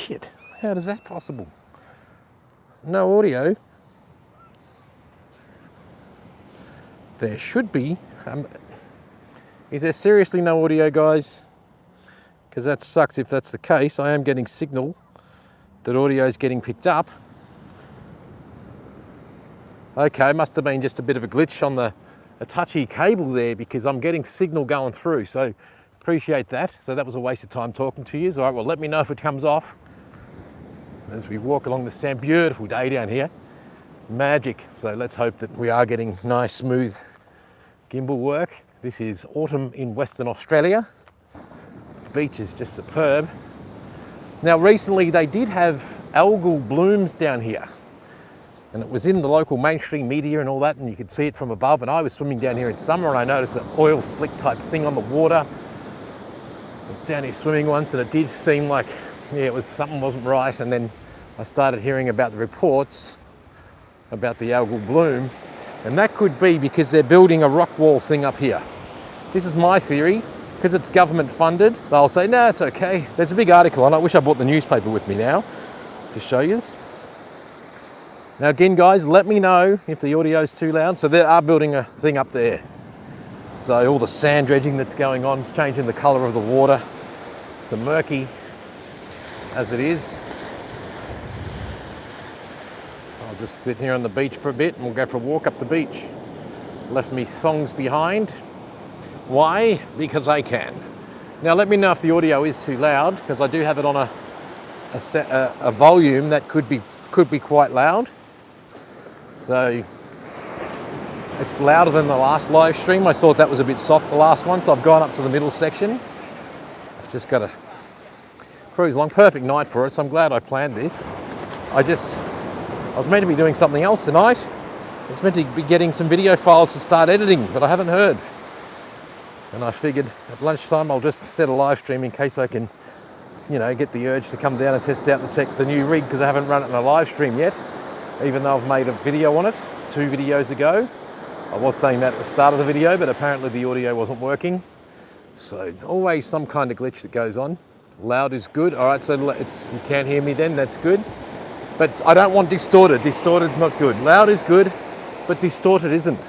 Shit, how is that possible? No audio. There should be. Is there seriously no audio, guys? Because that sucks if that's the case. I am getting signal that audio is getting picked up. Okay, must have been just a bit of a glitch on a touchy cable there, because I'm getting signal going through, so appreciate that. So that was a waste of time talking to you. All right, well, let me know if it comes off as we walk along the sand. Beautiful day down here, magic. So let's hope that we are getting nice, smooth gimbal work. This is autumn in Western Australia. The beach is just superb. Now, recently they did have algal blooms down here, and it was in the local mainstream media and all that, and you could see it from above. And I was swimming down here in summer, and I noticed an oil slick type thing on the water. I was down here swimming once, and it did seem like, yeah, it was something wasn't right. And then I started hearing about the reports about the algal bloom, and that could be because they're building a rock wall thing up here. This is my theory. Because it's government funded, they'll say, no, it's okay. There's a big article on it. I wish I brought the newspaper with me now to show you. Now again, guys, let me know if the audio is too loud. So they are building a thing up there. So all the sand dredging that's going on is changing the colour of the water to murky as it is. I'll just sit here on the beach for a bit and we'll go for a walk up the beach. Left me thongs behind. Why? Because I can. Now let me know if the audio is too loud, because I do have it on a volume that could be quite loud. So it's louder than the last live stream. I thought that was a bit soft, the last one, so I've gone up to the middle section. I've just got to cruise along. Perfect night for it, so I'm glad I planned this. I was meant to be doing something else tonight. I was meant to be getting some video files to start editing, but I haven't heard. And I figured at lunchtime I'll just set a live stream in case I can, you know, get the urge to come down and test out the new rig, because I haven't run it in a live stream yet, even though I've made a video on it 2 videos ago. I was saying that at the start of the video, but apparently the audio wasn't working. So always some kind of glitch that goes on. Loud is good. All right, so you can't hear me then, that's good. But I don't want distorted. Distorted's not good. Loud is good, but distorted isn't.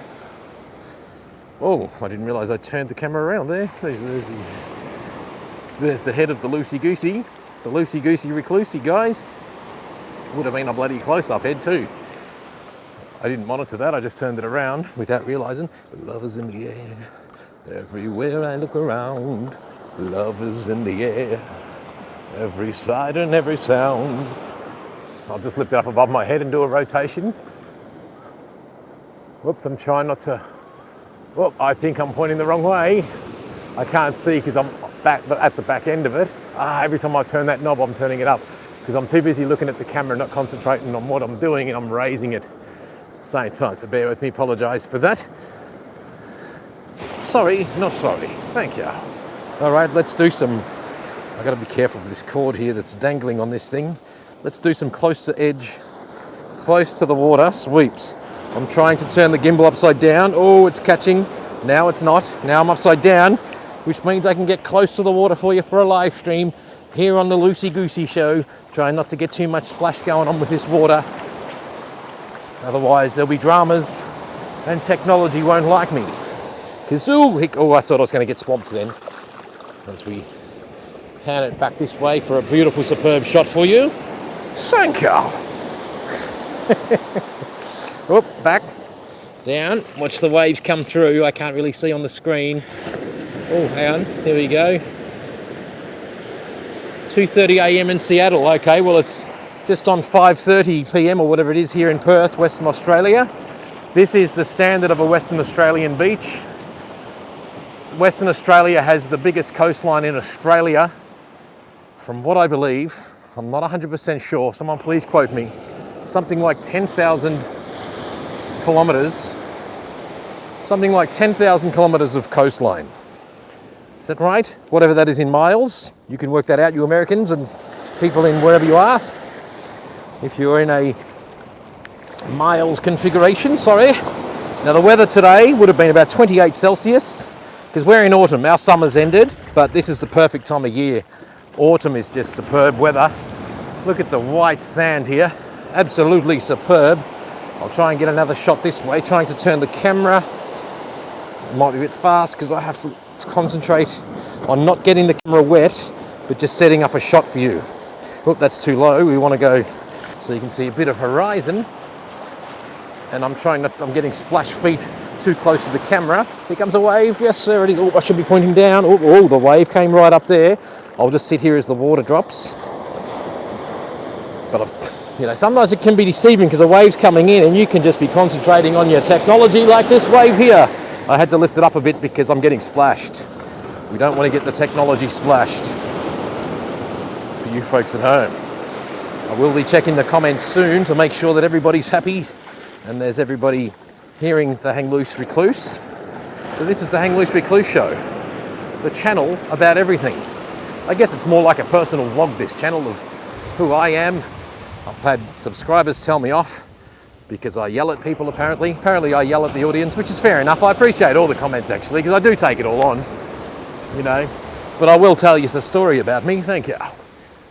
Oh, I didn't realise I turned the camera around there. There's the head of the loosey-goosey. The loosey-goosey reclusey, guys. Would have been a bloody close-up head too. I didn't monitor that, I just turned it around without realising. Love is in the air. Everywhere I look around. Love is in the air. Every sight and every sound. I'll just lift it up above my head and do a rotation. Whoops, I'm trying not to... Well, I think I'm pointing the wrong way. I can't see because I'm at the back end of it. Every time I turn that knob, I'm turning it up because I'm too busy looking at the camera, not concentrating on what I'm doing, and I'm raising it at the same time. So bear with me, apologise for that. Sorry, not sorry. Thank you. All right, let's do some... I've got to be careful with this cord here that's dangling on this thing. Let's do some close to edge, close to the water sweeps. I'm trying to turn the gimbal upside down. Oh, it's catching. Now it's not. Now I'm upside down, which means I can get close to the water for you for a live stream here on the Loosey Goosey Show. Trying not to get too much splash going on with this water. Otherwise, there'll be dramas and technology won't like me. Because, oh, I thought I was going to get swamped then. As we pan it back this way for a beautiful, superb shot for you. Thank you. Oh, back, down, watch the waves come through. I can't really see on the screen. Oh, hang on, there we go. 2:30 a.m. in Seattle. Okay, well it's just on 5:30 p.m. or whatever it is here in Perth, Western Australia. This is the standard of a Western Australian beach. Western Australia has the biggest coastline in Australia. From what I believe, I'm not 100% sure, someone please quote me, something like 10,000 kilometres, something like 10,000 kilometres of coastline. Is that right? Whatever that is in miles, you can work that out, you Americans and people in wherever you are. If you're in a miles configuration, sorry. Now the weather today would have been about 28 Celsius, because we're in autumn, our summer's ended, but this is the perfect time of year. Autumn is just superb weather. Look at the white sand here, absolutely superb. I'll try and get another shot this way, trying to turn the camera. It might be a bit fast because I have to concentrate on not getting the camera wet, but just setting up a shot for you. Oh, that's too low. We want to go so you can see a bit of horizon. And I'm getting splash feet too close to the camera. Here comes a wave. Yes, there it is. Oh, I should be pointing down. Oh, the wave came right up there. I'll just sit here as the water drops. But sometimes it can be deceiving because the wave's coming in and you can just be concentrating on your technology like this wave here. I had to lift it up a bit because I'm getting splashed. We don't want to get the technology splashed. For you folks at home. I will be checking the comments soon to make sure that everybody's happy and there's everybody hearing the Hang Loose Recluse. So this is the Hang Loose Recluse show. The channel about everything. I guess it's more like a personal vlog, this channel, of who I am. I've had subscribers tell me off because I yell at people apparently. Apparently I yell at the audience, which is fair enough. I appreciate all the comments actually, because I do take it all on, But I will tell you the story about me, thank you.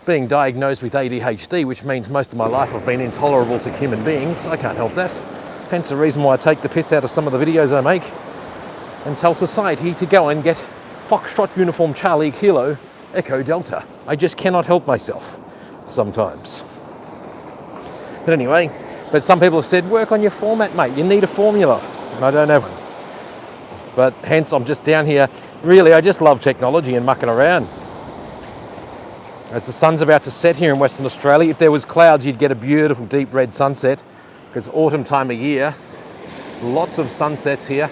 Being diagnosed with ADHD, which means most of my life I've been intolerable to human beings. I can't help that. Hence the reason why I take the piss out of some of the videos I make and tell society to go and get Foxtrot Uniform Charlie Kilo Echo Delta. I just cannot help myself sometimes. But anyway, some people have said, work on your format, mate. You need a formula. And I don't have one. But hence I'm just down here. Really, I just love technology and mucking around. As the sun's about to set here in Western Australia, if there was clouds, you'd get a beautiful deep red sunset because autumn time of year, lots of sunsets here.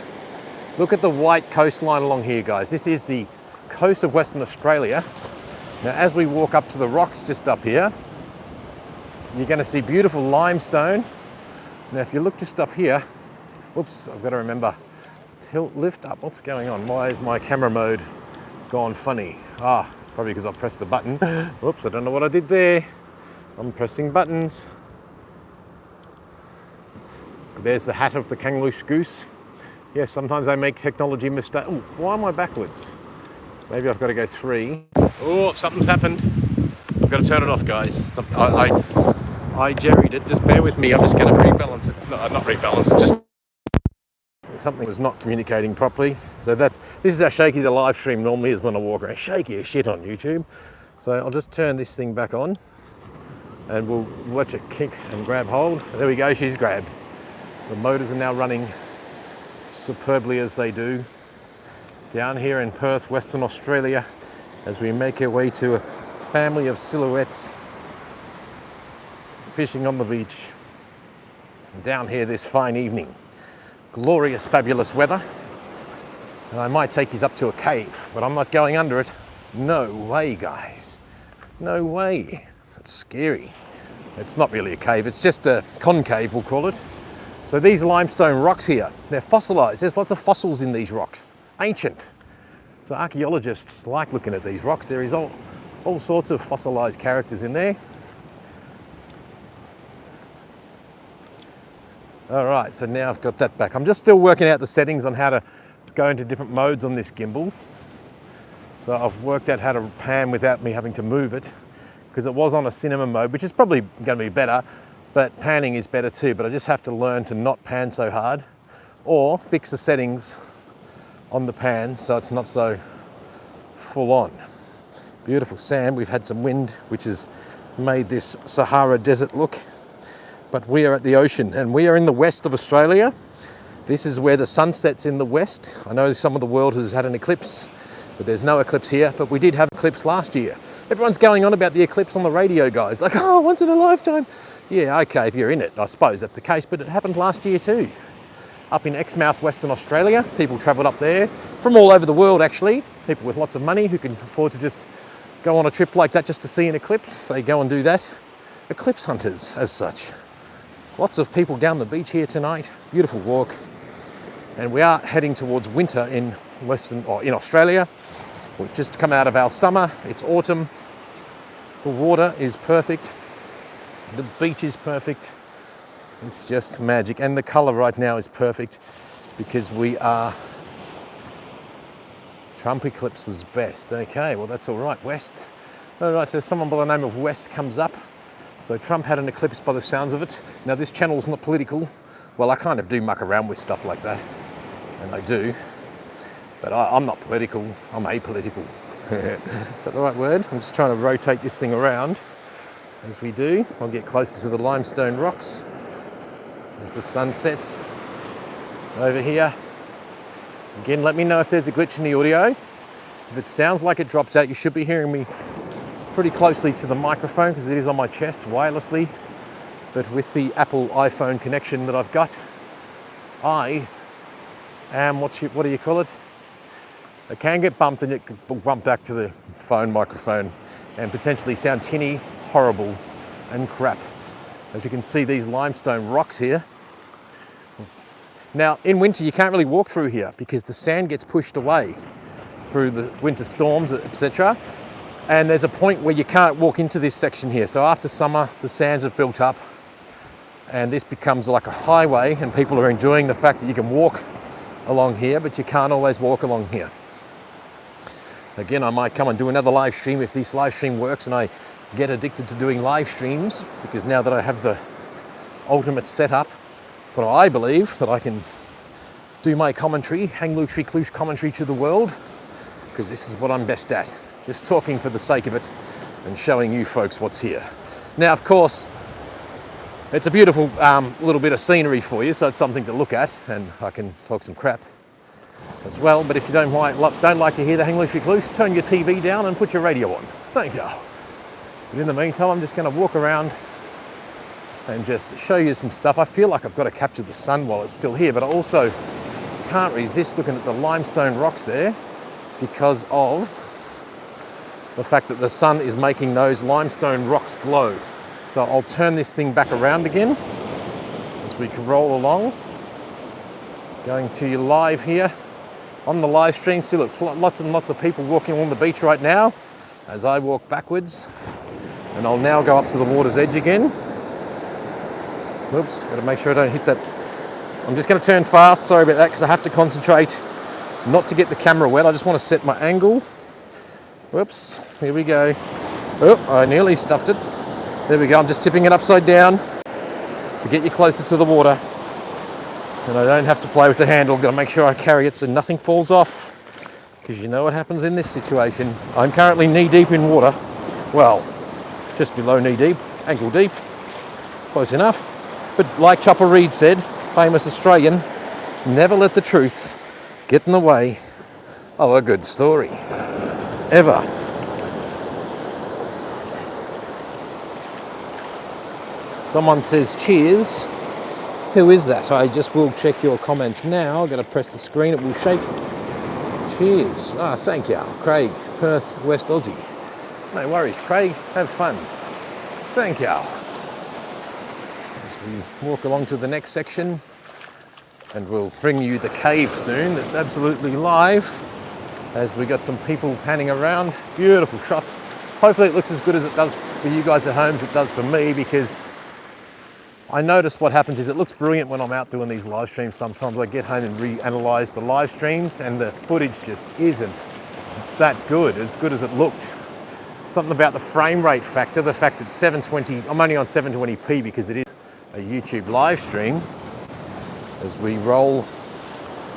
Look at the white coastline along here, guys. This is the coast of Western Australia. Now, as we walk up to the rocks just up here, you're going to see beautiful limestone. Now, if you look just up here, whoops, I've got to remember, tilt, lift up. What's going on? Why is my camera mode gone funny? Probably because I pressed the button. Whoops, I don't know what I did there. I'm pressing buttons. There's the hat of the Kangaloosh goose. Yes, sometimes I make technology mistakes. Oh, why am I backwards? Maybe I've got to go 3. Oh, something's happened. I've got to turn it off, guys. I jerried it. Just bear with me. I'm just going to rebalance it. No, not rebalance it. Just something was not communicating properly. So this is how shaky the live stream normally is when I walk around. Shaky as shit on YouTube. So I'll just turn this thing back on and we'll watch it kick and grab hold. There we go. She's grabbed. The motors are now running superbly as they do down here in Perth, Western Australia, as we make our way to a family of silhouettes fishing on the beach down here this fine evening. Glorious, fabulous weather. And I might take you up to a cave, but I'm not going under it. No way, guys. No way. It's scary. It's not really a cave, it's just a concave, we'll call it. So these limestone rocks here, they're fossilized. There's lots of fossils in these rocks, ancient. So archaeologists like looking at these rocks. There is all sorts of fossilized characters in there. All right, so now I've got that back. I'm just still working out the settings on how to go into different modes on this gimbal. So I've worked out how to pan without me having to move it, because it was on a cinema mode, which is probably going to be better, but panning is better too. But I just have to learn to not pan so hard, or fix the settings on the pan so it's not so full on. Beautiful sand. We've had some wind, which has made this Sahara desert look. But we are at the ocean and we are in the west of Australia. This is where the sun sets in the west. I know some of the world has had an eclipse, but there's no eclipse here. But we did have an eclipse last year. Everyone's going on about the eclipse on the radio, guys. Like, oh, once in a lifetime. Yeah, okay, if you're in it, I suppose that's the case. But it happened last year too. Up in Exmouth, Western Australia. People travelled up there from all over the world, actually. People with lots of money who can afford to just go on a trip like that just to see an eclipse. They go and do that. Eclipse hunters, as such. Lots of people down the beach here tonight. Beautiful walk. And we are heading towards winter in in Australia. We've just come out of our summer. It's autumn. The water is perfect. The beach is perfect. It's just magic. And the color right now is perfect because we are... Trump eclipse was best. Okay, well that's all right. West. All right, so someone by the name of West comes up. So Trump had an eclipse by the sounds of it. Now this channel is not political. Well, I kind of do muck around with stuff like that, and I do. But I'm not political, I'm apolitical. Is that the right word? I'm just trying to rotate this thing around as we do. I'll get closer to the limestone rocks as the sun sets over here. Again, let me know if there's a glitch in the audio. If it sounds like it drops out, you should be hearing me pretty closely to the microphone because it is on my chest wirelessly. But with the Apple iPhone connection that I've got, I am, what do you call it? It can get bumped and it can bump back to the phone microphone and potentially sound tinny, horrible and crap. As you can see, these limestone rocks here. Now in winter you can't really walk through here because the sand gets pushed away through the winter storms, etc. And there's a point where you can't walk into this section here. So after summer the sands have built up and this becomes like a highway, and people are enjoying the fact that you can walk along here, but you can't always walk along here. Again, I might come and do another live stream if this live stream works and I get addicted to doing live streams, because now that I have the ultimate setup, but I believe that I can do my commentary, hang loose recluse commentary to the world, because this is what I'm best at. Just talking for the sake of it and showing you folks what's here. Now, of course, it's a beautiful little bit of scenery for you, so it's something to look at, and I can talk some crap as well. But if you don't like to hear the hang loose recluse, turn your TV down and put your radio on. Thank you. But in the meantime, I'm just going to walk around and just show you some stuff. I feel like I've got to capture the sun while it's still here, but I also can't resist looking at the limestone rocks there because of the fact that the sun is making those limestone rocks glow. So I'll turn this thing back around again as we can roll along. Going to you live here on the live stream. See, look, lots and lots of people walking along the beach right now as I walk backwards. And I'll now go up to the water's edge again. Oops, got to make sure I don't hit that. I'm just going to turn fast, sorry about that, because I have to concentrate not to get the camera wet. I just want to set my angle. Whoops, here we go. Oh, I nearly stuffed it. There we go, I'm just tipping it upside down to get you closer to the water. And I don't have to play with the handle. Got to make sure I carry it so nothing falls off, because you know what happens in this situation. I'm currently knee deep in water. Well, just below knee deep, ankle deep, close enough. But like Chopper Read said, famous Australian, never let the truth get in the way of a good story. Ever. Someone says cheers. Who is that? I just will check your comments now. I'm going to press the screen, it will shake. Cheers. Ah, thank you. Craig, Perth, West Aussie. No worries, Craig. Have fun. Thank you. As we walk along to the next section, and we'll bring you the cave soon. It's absolutely live as we got some people panning around. Beautiful shots. Hopefully it looks as good as it does for you guys at home as it does for me, because I notice what happens is it looks brilliant when I'm out doing these live streams. Sometimes I get home and reanalyze the live streams and the footage just isn't that good as it looked. Something about the frame rate factor, the fact that 720, I'm only on 720p because it is a YouTube live stream. As we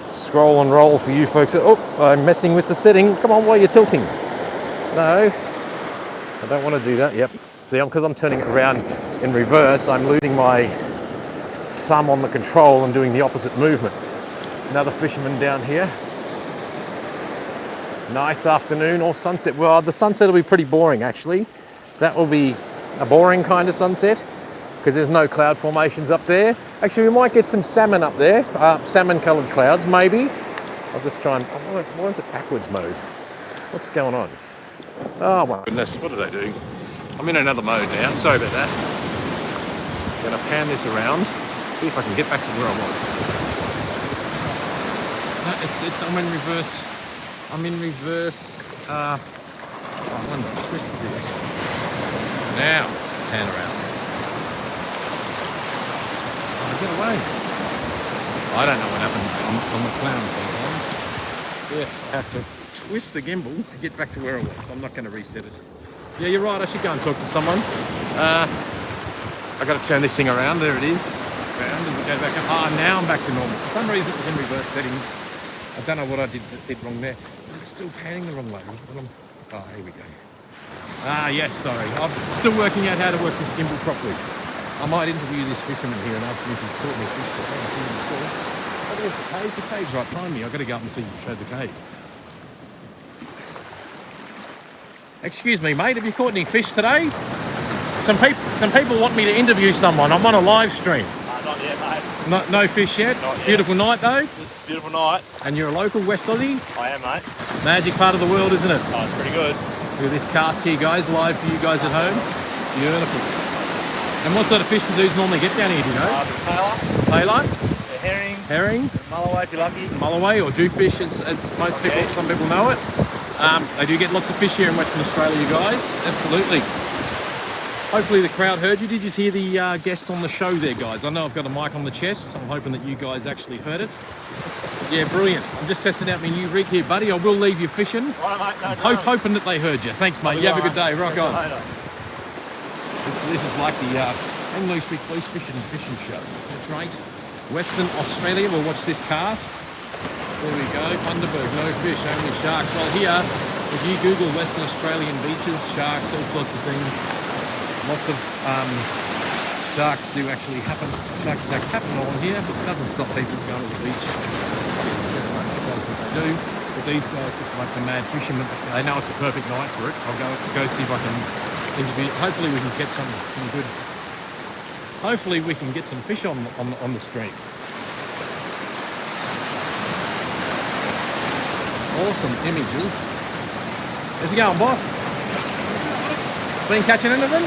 scroll and roll for you folks. Oh, I'm messing with the setting. Come on, why are you tilting? No, I don't want to do that. Yep. See, because I'm turning it around in reverse, I'm losing my thumb on the control and doing the opposite movement. Another fisherman down here. Nice afternoon or sunset. Well, the sunset will be pretty boring actually. That will be a boring kind of sunset because there's no cloud formations up there. Actually, we might get some salmon up there, salmon coloured clouds maybe. I'll just try and, why is it backwards mode? What's going on? Oh my goodness, what did I do? I'm in another mode now, sorry about that. Gonna pan this around, see if I can get back to where I was. No, I'm in reverse. I'm in reverse. I wonder, twist this. Now, pan around. Oh, get away. I don't know what happened on the clown sometimes. Yes, I have to twist the gimbal to get back to where I was. I'm not going to reset it. Yeah, you're right, I should go and talk to someone. I got to turn this thing around. There it is. Around and go back up. Ah, now I'm back to normal. For some reason it was in reverse settings. I don't know what I did wrong there. It's still panning the wrong way. Oh, here we go. Ah, yes, sorry. I'm still working out how to work this gimbal properly. I might interview this fisherman here and ask him if he's caught any fish. I haven't seen him before. Oh, there's the cave. The cave's right behind me. I've got to go up and show the cave. Excuse me, mate. Have you caught any fish today? Some people want me to interview someone. I'm on a live stream. Not yet, mate. No fish yet? Not yet. Beautiful night, though? It's a beautiful night. And you're a local West Aussie? I am, mate. Magic part of the world, isn't it? Oh, it's pretty good. Look at this cast here, guys, live for you guys at home. Beautiful. And what sort of fish do these normally get down here, do you know? The Tailor? the herring. Herring? Mulloway, if you're lucky. Mulloway or jewfish, as most people, some people know it. They do get lots of fish here in Western Australia, you guys. Absolutely. Hopefully the crowd heard you. Did you hear the guest on the show there, guys? I know I've got a mic on the chest. So I'm hoping that you guys actually heard it. Yeah, brilliant. I'm just testing out my new rig here, buddy. I will leave you fishing. Right, mate. No, hoping that they heard you. Thanks, mate. You have a good day. Rock on. This is like the Hang Loose Recluse fishing show. That's right. Western Australia. We'll watch this cast. There we go. Bundaberg, no fish, only sharks. Well, here, if you Google Western Australian beaches, sharks, all sorts of things, lots of sharks do actually happen. Shark attacks happen on here, but it doesn't stop people going to the beach. That's what they do. But these guys look like the mad fishermen. They know it's a perfect night for it. I'll go see if I can interview. Hopefully we can get some good. Hopefully we can get some fish on the stream. Awesome images. How's it going, boss? Been catching anything?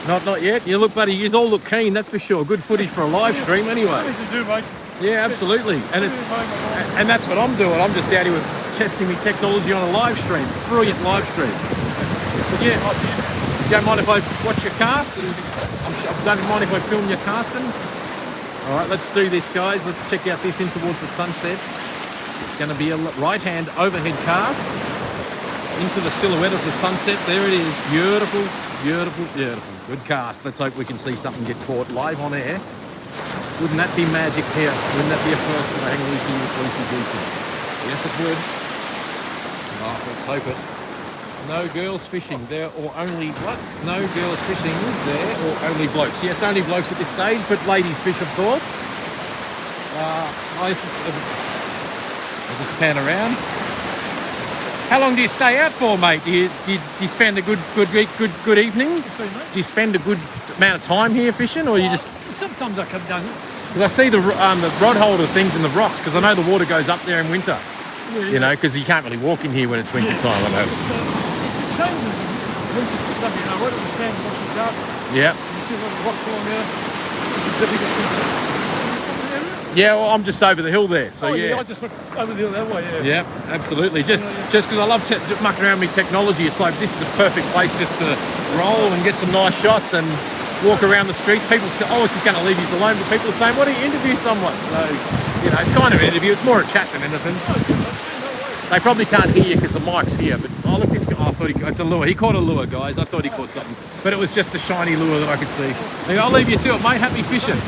Not yet. You look, buddy. You all look keen. That's for sure. Good footage for a live stream, anyway. To do, mate. Yeah, absolutely. And that's what I'm doing. I'm just out here testing my technology on a live stream. Brilliant live stream. Yeah. You don't mind if I watch your cast? Don't mind if I film your casting? All right, let's do this, guys. Let's check out this in towards the sunset. It's going to be a right-hand overhead cast into the silhouette of the sunset. There it is. Beautiful, beautiful, beautiful. Good cast. Let's hope we can see something get caught live on air. Wouldn't that be magic here? Wouldn't that be a first for the Hang Loosey with Lucy Goosey? Yes, it would. Oh, let's hope it. No girls fishing there, or only what? No girls fishing there, or only blokes. Yes, only blokes at this stage, but ladies fish, of course. I'll just pan around. How long do you stay out for, mate? Do you spend a good evening? Sorry, mate? Do you spend a good amount of time here fishing, or you just? Sometimes I come down here. Because I see the rod holder things in the rocks, because I know the water goes up there in winter. Yeah, You know, because you can't really walk in here when it's winter time. I noticed. It changes in winter and stuff, you know. What the sand washes out. Yeah. You see a lot of rocks along there. The biggest thing. Yeah, well, I'm just over the hill there, so I just went over the hill that way, Yeah, absolutely. Just because I love mucking around with technology, it's like this is a perfect place just to roll and get some nice shots and walk around the streets. People say, oh, it's just going to leave you alone, but people are saying, why don't you interview someone? So, you know, it's kind of an interview. It's more a chat than anything. They probably can't hear you because the mic's here, but oh, look, this guy, I thought it's a lure. He caught a lure, guys. I thought he caught something, but it was just a shiny lure that I could see. Anyway, I'll leave you to it, mate. Happy fishing.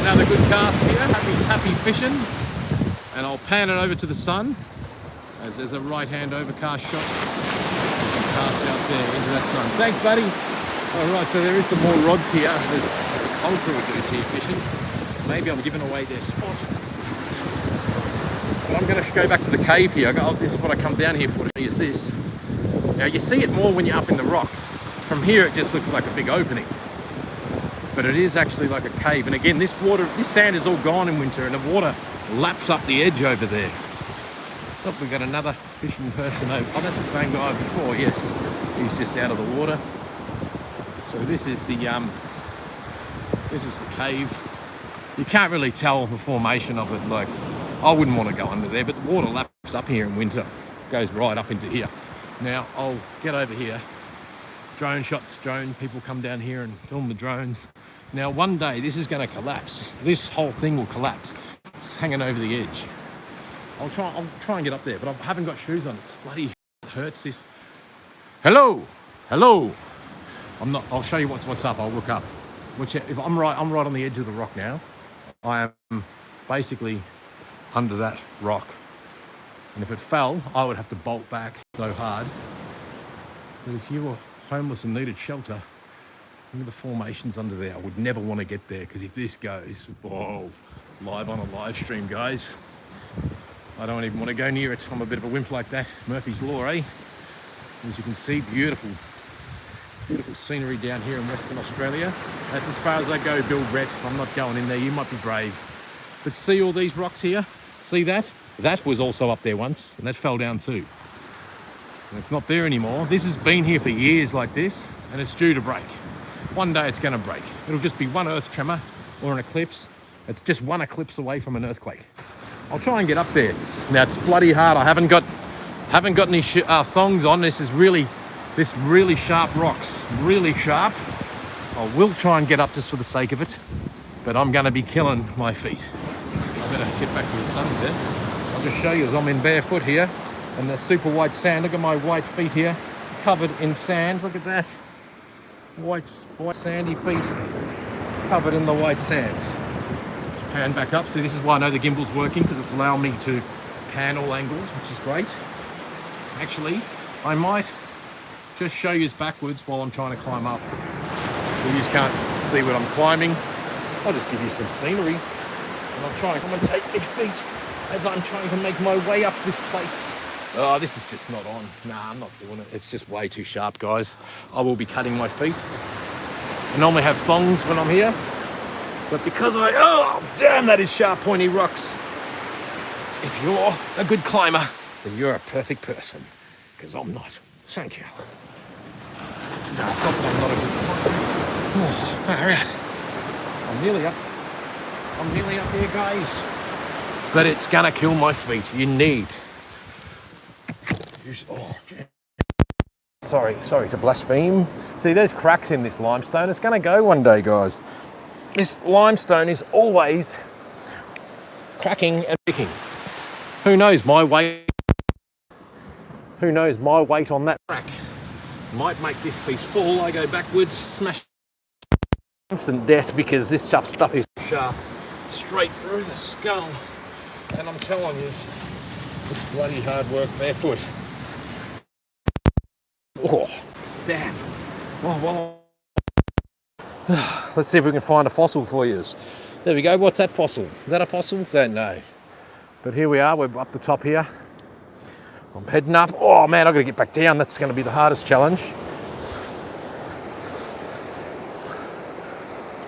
Another good cast here, happy fishing, and I'll pan it over to the sun as there's a right-hand overcast shot. Cast out there into that sun. Thanks, buddy. All right, so there is some more rods here. There's a whole crew of dudes here fishing. Maybe I'm giving away their spot. But I'm going to go back to the cave here. This is what I come down here for. Is this? Now you see it more when you're up in the rocks. From here, it just looks like a big opening. But it is actually like a cave. And again, this sand is all gone in winter, and the water laps up the edge over there. Look, we've got another fishing person over. Oh, that's the same guy before, yes. He's just out of the water. So this is the cave. You can't really tell the formation of it. Like, I wouldn't want to go under there, but the water laps up here in winter. Goes right up into here. Now, I'll get over here. Drone shots, people come down here and film the drones. Now one day this is going to collapse. This whole thing will collapse. It's hanging over the edge. I'll try and get up there, but I haven't got shoes on. It's bloody hurts this. Hello. I'll show you what's up. I'll look up. If I'm right on the edge of the rock now. I am basically under that rock. And if it fell, I would have to bolt back so hard. But if you were homeless and needed shelter, look at the formations under there. I would never want to get there, because if this goes, whoa, live on a live stream, guys. I don't even want to go near it. I'm a bit of a wimp like that. Murphy's Law, eh? As you can see, beautiful scenery down here in Western Australia. That's as far as I go, Bill Brett. I'm not going in there. You might be brave. But see all these rocks here? See that? That was also up there once, and that fell down too. And it's not there anymore. This has been here for years like this, and it's due to break. One day it's going to break. It'll just be one earth tremor or an eclipse. It's just one eclipse away from an earthquake. I'll try and get up there. Now, it's bloody hard. I haven't got any thongs on. This really sharp rocks, really sharp. I will try and get up just for the sake of it, but I'm going to be killing my feet. I better get back to the sunset. I'll just show you as I'm in barefoot here, and the super white sand. Look at my white feet here, covered in sand. Look at that. White sandy feet, covered in the white sand. Let's pan back up. See, this is why I know the gimbal's working, because it's allowing me to pan all angles, which is great. Actually, I might just show you backwards while I'm trying to climb up. So you just can't see what I'm climbing. I'll just give you some scenery. And I'm trying to commentate my feet as I'm trying to make my way up this place. Oh, this is just not on. Nah, I'm not doing it. It's just way too sharp, guys. I will be cutting my feet. I normally have thongs when I'm here, but because oh, damn, that is sharp, pointy rocks. If you're a good climber, then you're a perfect person, because I'm not. Thank you. No, it's not that I'm not a good climber. Oh, all right. I'm nearly up here, guys. But it's gonna kill my feet. You need. Oh, sorry to blaspheme. See, there's cracks in this limestone. It's gonna go one day, guys. This limestone is always cracking and picking. Who knows my weight? Who knows my weight on that crack might make this piece fall. I go backwards, smash. Instant death, because this stuff is sharp straight through the skull. And I'm telling you, it's bloody hard work barefoot. Oh, damn. Oh, well. Let's see if we can find a fossil for you. There we go. What's that fossil? Is that a fossil? Don't know. But here we are. We're up the top here. I'm heading up. Oh, man, I've got to get back down. That's going to be the hardest challenge.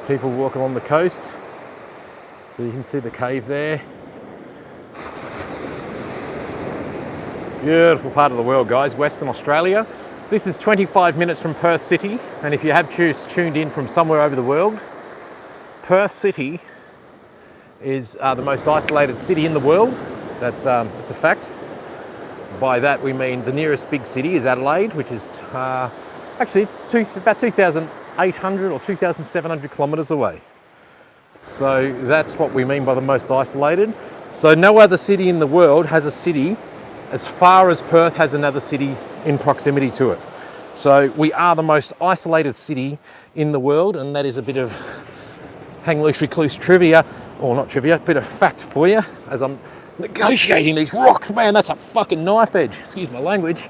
People walking along the coast. So you can see the cave there. Beautiful part of the world, guys, Western Australia. This is 25 minutes from Perth City, and if you have tuned in from somewhere over the world, Perth City is the most isolated city in the world. It's a fact. By that we mean the nearest big city is Adelaide, which is actually it's about 2,800 or 2,700 kilometres away. So that's what we mean by the most isolated. So no other city in the world has a city as far as Perth has another city in proximity to it. So we are the most isolated city in the world, and that is a bit of hang loose recluse trivia, or not trivia, a bit of fact for you as I'm negotiating these rocks. Man, that's a fucking knife edge. Excuse my language.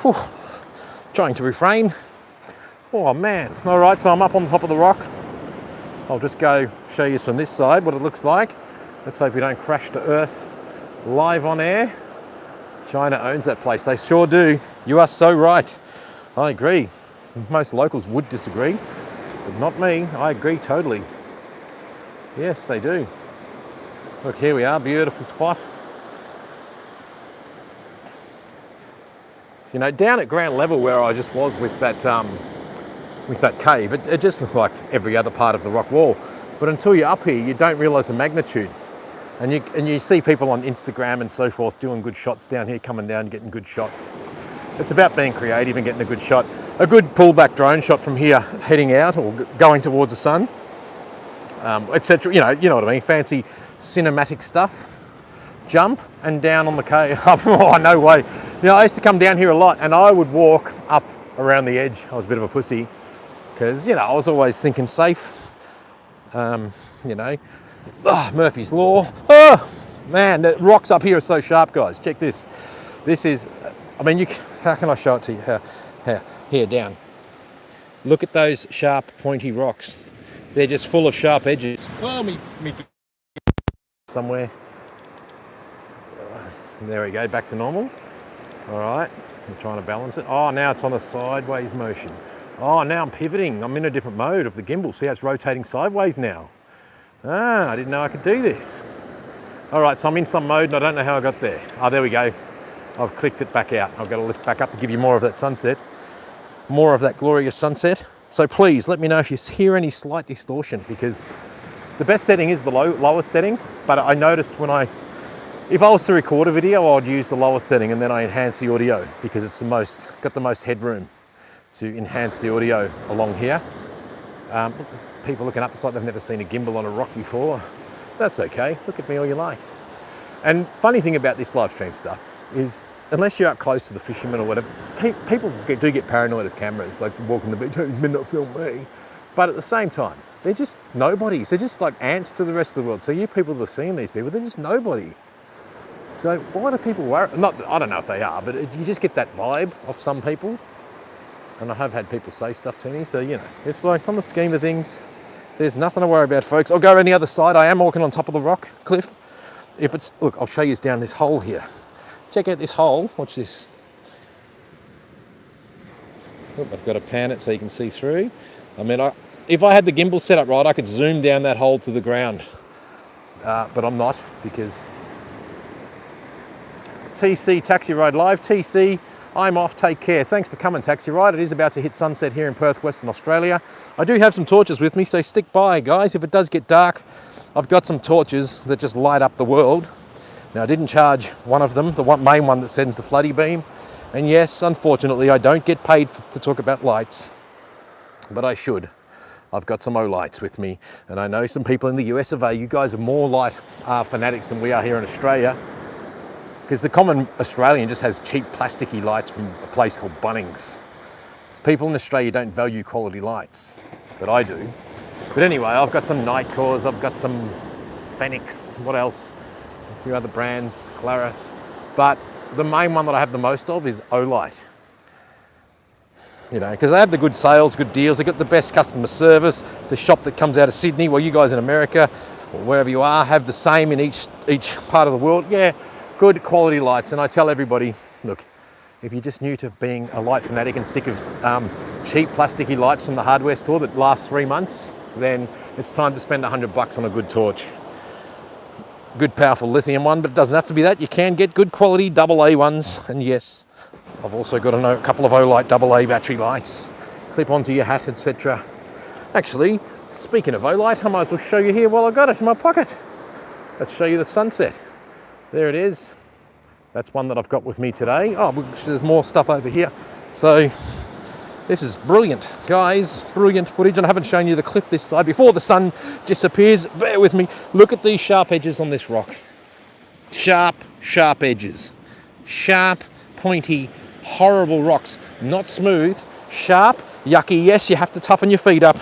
Whew. Trying to refrain. Oh man. All right, so I'm up on the top of the rock. I'll just go show you from this side what it looks like. Let's hope we don't crash to earth live on air. China owns that place. They sure do. You are so right. I agree. Most locals would disagree, but not me. I agree totally. Yes, they do. Look, here we are, beautiful spot. You know, down at ground level where I just was with that cave, it just looked like every other part of the rock wall. But until you're up here, you don't realise the magnitude. And you see people on Instagram and so forth doing good shots down here, coming down, getting good shots. It's about being creative and getting a good shot. A good pullback drone shot from here, heading out or going towards the sun, etc. You know what I mean, fancy cinematic stuff. Jump and down on the cave. Oh, no way. You know, I used to come down here a lot and I would walk up around the edge. I was a bit of a pussy. because, you know, I was always thinking safe, you know, Murphy's Law. Oh, man, the rocks up here are so sharp, guys. Check this. This is, I mean, how can I show it to you? Here, down. Look at those sharp, pointy rocks. They're just full of sharp edges. Well, me somewhere. There we go, back to normal. All right, I'm trying to balance it. Oh, now it's on a sideways motion. Oh, now I'm pivoting. I'm in a different mode of the gimbal. See how it's rotating sideways now? Ah, I didn't know I could do this. All right, so I'm in some mode and I don't know how I got there. Oh, there we go. I've clicked it back out. I've got to lift back up to give you more of that sunset. More of that glorious sunset. So please let me know if you hear any slight distortion, because the best setting is the lowest setting, but I noticed if I was to record a video, I'd use the lowest setting and then I enhance the audio because it's got the most headroom to enhance the audio along here. People looking up, it's like they've never seen a gimbal on a rock before. That's okay, look at me all you like. And funny thing about this live stream stuff is, unless you're up close to the fishermen or whatever, people do get paranoid of cameras, like walking the beach, oh, you better not film me. But at the same time, they're just nobodies. They're just like ants to the rest of the world. So you people that are seeing these people, they're just nobody. So why do people worry? I don't know if they are, but you just get that vibe of some people. And I have had people say stuff to me, so you know, it's like, on the scheme of things, there's nothing to worry about, folks. I'll go around the other side. I am walking on top of the rock cliff. Look, I'll show you down this hole here. Check out this hole. Watch this. Oh, I've got to pan it so you can see through. I mean, if I had the gimbal set up right, I could zoom down that hole to the ground. But I'm not, because TC Taxi Ride Live. TC, I'm off. Take care. Thanks for coming, Taxi Ride. It is about to hit sunset here in Perth, Western Australia. I do have some torches with me, so stick by, guys. If it does get dark, I've got some torches that just light up the world. Now, I didn't charge one of them, the main one that sends the floody beam. And yes, unfortunately, I don't get paid to talk about lights, but I should. I've got some O-lights with me, and I know some people in the US of A, you guys are more light fanatics than we are here in Australia, because the common Australian just has cheap plasticky lights from a place called Bunnings. People in Australia don't value quality lights, but I do. But anyway, I've got some Nightcores, I've got some Phoenix, what else? A few other brands, Claris, but the main one that I have the most of is O-Light. You know, because they have the good sales, good deals, they got the best customer service. The shop that comes out of Sydney, well, you guys in America, or wherever you are, have the same in each part of the world. Yeah, good quality lights. And I tell everybody, look, if you're just new to being a light fanatic and sick of cheap plasticky lights from the hardware store that last 3 months, then it's time to spend $100 on a good torch. Good powerful lithium one, but it doesn't have to be that. You can get good quality AA ones. And yes, I've also got a couple of O-Light AA battery lights. Clip onto your hat, etc. Actually, speaking of O-Light, I might as well show you here while I've got it in my pocket. Let's show you the sunset. There it is. That's one that I've got with me today. Oh, there's more stuff over here. So this is brilliant, guys. Brilliant footage. And I haven't shown you the cliff this side before the sun disappears. Bear with me. Look at these sharp edges on this rock. Sharp, sharp edges. Sharp, pointy, horrible rocks. Not smooth. Sharp, yucky. Yes, you have to toughen your feet up.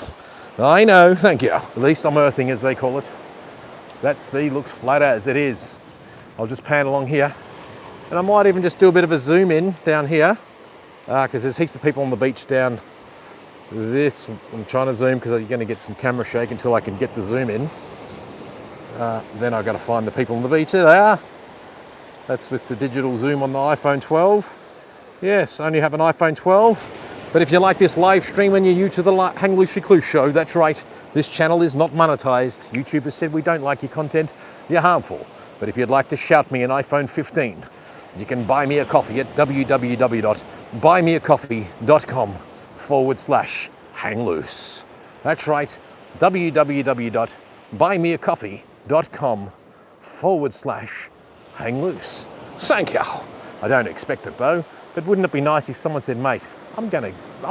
I know. Thank you. At least I'm earthing, as they call it. That sea looks flat as it is. I'll just pan along here. And I might even just do a bit of a zoom in down here. Because there's heaps of people on the beach down this. I'm trying to zoom because you're going to get some camera shake until I can get the zoom in. Then I've got to find the people on the beach. There they are. That's with the digital zoom on the iPhone 12. Yes, only have an iPhone 12. But if you like this live stream and you're new to the Hang Loose Recluse show, that's right. This channel is not monetized. YouTube has said we don't like your content. You're harmful. But if you'd like to shout me an iPhone 15, you can buy me a coffee at www.buymeacoffee.com/hangloose. That's right, www.buymeacoffee.com/hangloose. Thank you. I don't expect it though, but wouldn't it be nice if someone said, mate, I'm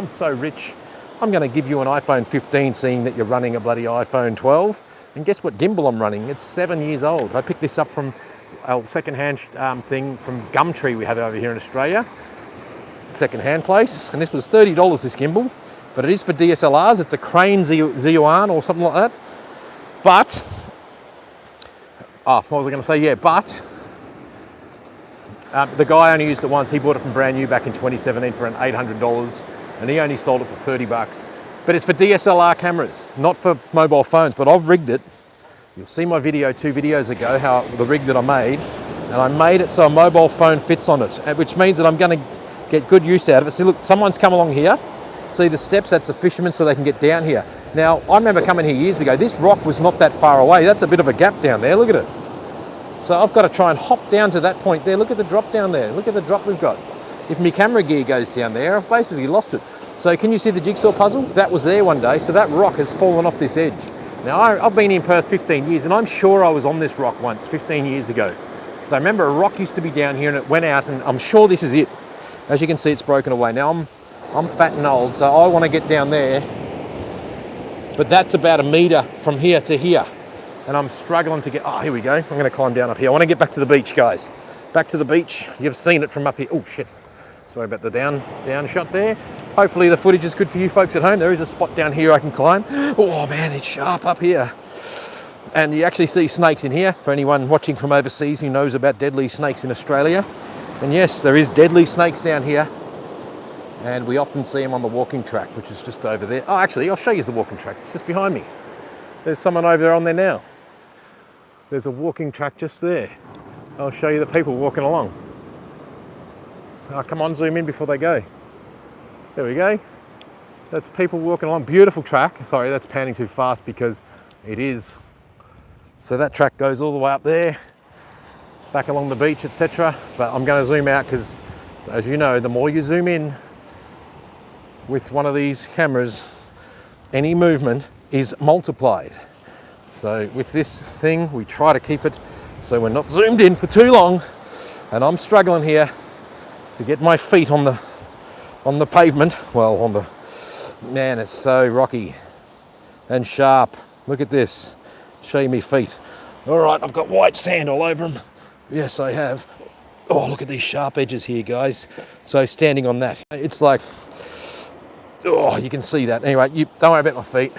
so rich, I'm gonna give you an iPhone 15 seeing that you're running a bloody iPhone 12. And guess what gimbal I'm running? It's 7 years old. I picked this up from a second-hand thing from Gumtree we have over here in Australia. Second-hand place. And this was $30, this gimbal. but it is for DSLRs. It's a Crane Z1 or something like that. But, what was I going to say? Yeah, but the guy only used it once. He bought it from brand new back in 2017 for an $800, and he only sold it for 30 bucks. But it's for DSLR cameras, not for mobile phones. But I've rigged it. You'll see my video 2 videos ago, how the rig that I made, and I made it so a mobile phone fits on it, which means that I'm going to get good use out of it. See, look, someone's come along here. See the steps? That's a fisherman, so they can get down here. Now, I remember coming here years ago. This rock was not that far away. That's a bit of a gap down there. Look at it. So I've got to try and hop down to that point there. Look at the drop down there. Look at the drop we've got. If my camera gear goes down there, I've basically lost it. So can you see the jigsaw puzzle? That was there one day. So that rock has fallen off this edge. Now, I've been in Perth 15 years, and I'm sure I was on this rock once 15 years ago. So I remember a rock used to be down here, and it went out, and I'm sure this is it. As you can see, it's broken away. Now, I'm fat and old, so I want to get down there. But that's about 1 metre from here to here. And I'm struggling to get, here we go. I'm going to climb down up here. I want to get back to the beach, guys. Back to the beach. You've seen it from up here. Oh, shit. Sorry about the down shot there. Hopefully the footage is good for you folks at home. There is a spot down here I can climb. Oh, man, it's sharp up here. And you actually see snakes in here. For anyone watching from overseas who knows about deadly snakes in Australia. And yes, there is deadly snakes down here. And we often see them on the walking track, which is just over there. Oh, actually, I'll show you the walking track. It's just behind me. There's someone over there on there now. There's a walking track just there. I'll show you the people walking along. Oh, come on, zoom in before they go. There we go. That's people walking along. Beautiful track. Sorry, that's panning too fast because it is. So that track goes all the way up there, back along the beach, etc. But I'm going to zoom out because, as you know, the more you zoom in with one of these cameras, any movement is multiplied. So with this thing, we try to keep it so we're not zoomed in for too long. And I'm struggling here to get my feet on the pavement. Well, man, it's so rocky and sharp. Look at this. Show you me feet. All right, I've got white sand all over them. Yes, I have. Oh, look at these sharp edges here, guys. So standing on that, it's like, oh, you can see that. Anyway, don't worry about my feet.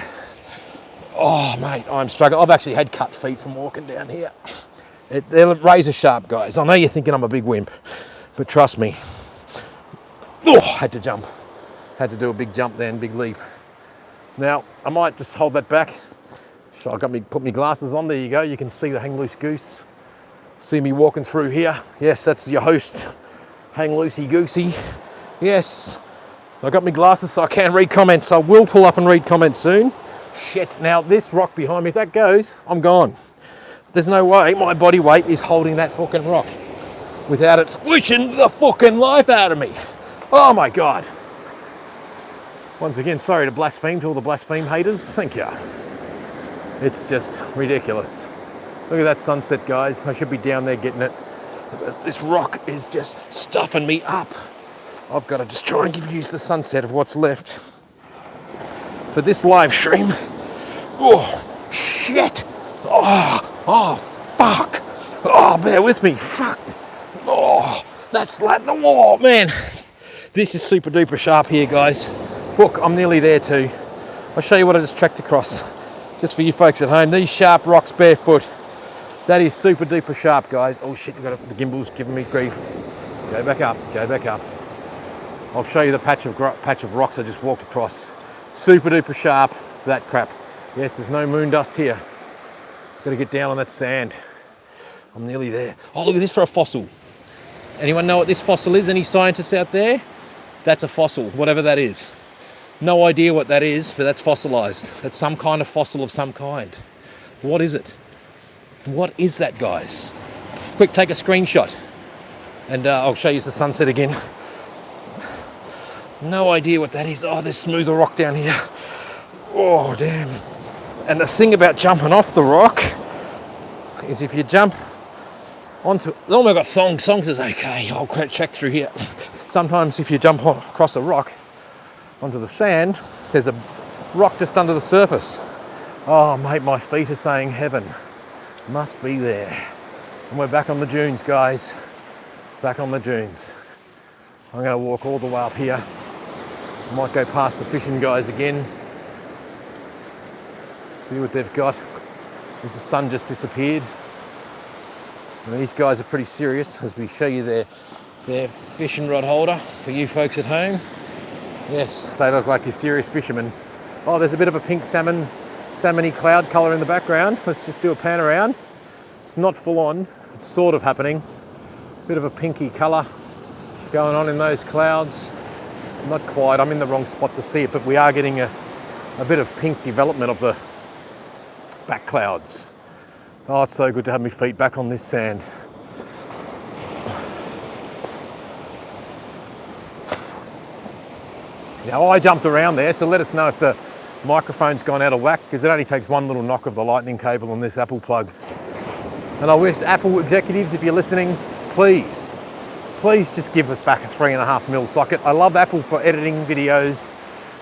Oh, mate, I'm struggling. I've actually had cut feet from walking down here. They're razor sharp, guys. I know you're thinking I'm a big wimp, but trust me. Oh, had to jump. Had to do a big jump then, big leap. Now, I might just hold that back. So I've got put my glasses on. There you go. You can see the hang loose goose. See me walking through here. Yes, that's your host, hang loosey goosey. Yes, I've got my glasses so I can read comments. I will pull up and read comments soon. Shit, now this rock behind me, if that goes, I'm gone. There's no way my body weight is holding that fucking rock without it squishing the fucking life out of me. Oh my God. Once again, sorry to blaspheme to all the blaspheme haters. Thank you. It's just ridiculous. Look at that sunset, guys. I should be down there getting it. This rock is just stuffing me up. I've got to just try and give you the sunset of what's left for this live stream. Oh, shit. Oh, fuck. Oh, bear with me. Fuck. Oh, that's like the wall, man. This is super duper sharp here, guys. Look, I'm nearly there too. I'll show you what I just trekked across. Just for you folks at home, these sharp rocks barefoot. That is super duper sharp, guys. Oh shit, the gimbal's giving me grief. Go back up, go back up. I'll show you the patch of rocks I just walked across. Super duper sharp, that crap. Yes, there's no moon dust here. Got to get down on that sand. I'm nearly there. Oh, look at this for a fossil. Anyone know what this fossil is? Any scientists out there? That's a fossil, whatever that is. No idea what that is, but that's fossilized. That's some kind of fossil of some kind. What is it? What is that, guys? Quick, take a screenshot. And I'll show you the sunset again. No idea what that is. Oh, there's smoother rock down here. Oh, damn. And the thing about jumping off the rock is if you jump onto... Oh my God, songs is okay. I'll check through here. Sometimes if you jump across a rock onto the sand, there's a rock just under the surface. Oh, mate, my feet are saying heaven. Must be there. And we're back on the dunes, guys. Back on the dunes. I'm going to walk all the way up here. Might go past the fishing guys again. See what they've got. As the sun just disappeared. And these guys are pretty serious as we show you their fishing rod holder for you folks at home. Yes, they look like you're serious fishermen. Oh, there's a bit of a pink salmony cloud colour in the background. Let's just do a pan around. It's not full on, it's sort of happening. Bit of a pinky colour going on in those clouds. Not quite, I'm in the wrong spot to see it, but we are getting a bit of pink development of the back clouds. Oh, it's so good to have my feet back on this sand. Now I jumped around there, so let us know if the microphone's gone out of whack, because it only takes one little knock of the lightning cable on this Apple plug. And I wish Apple executives, if you're listening, please just give us back a 3.5mm socket. I love Apple for editing videos,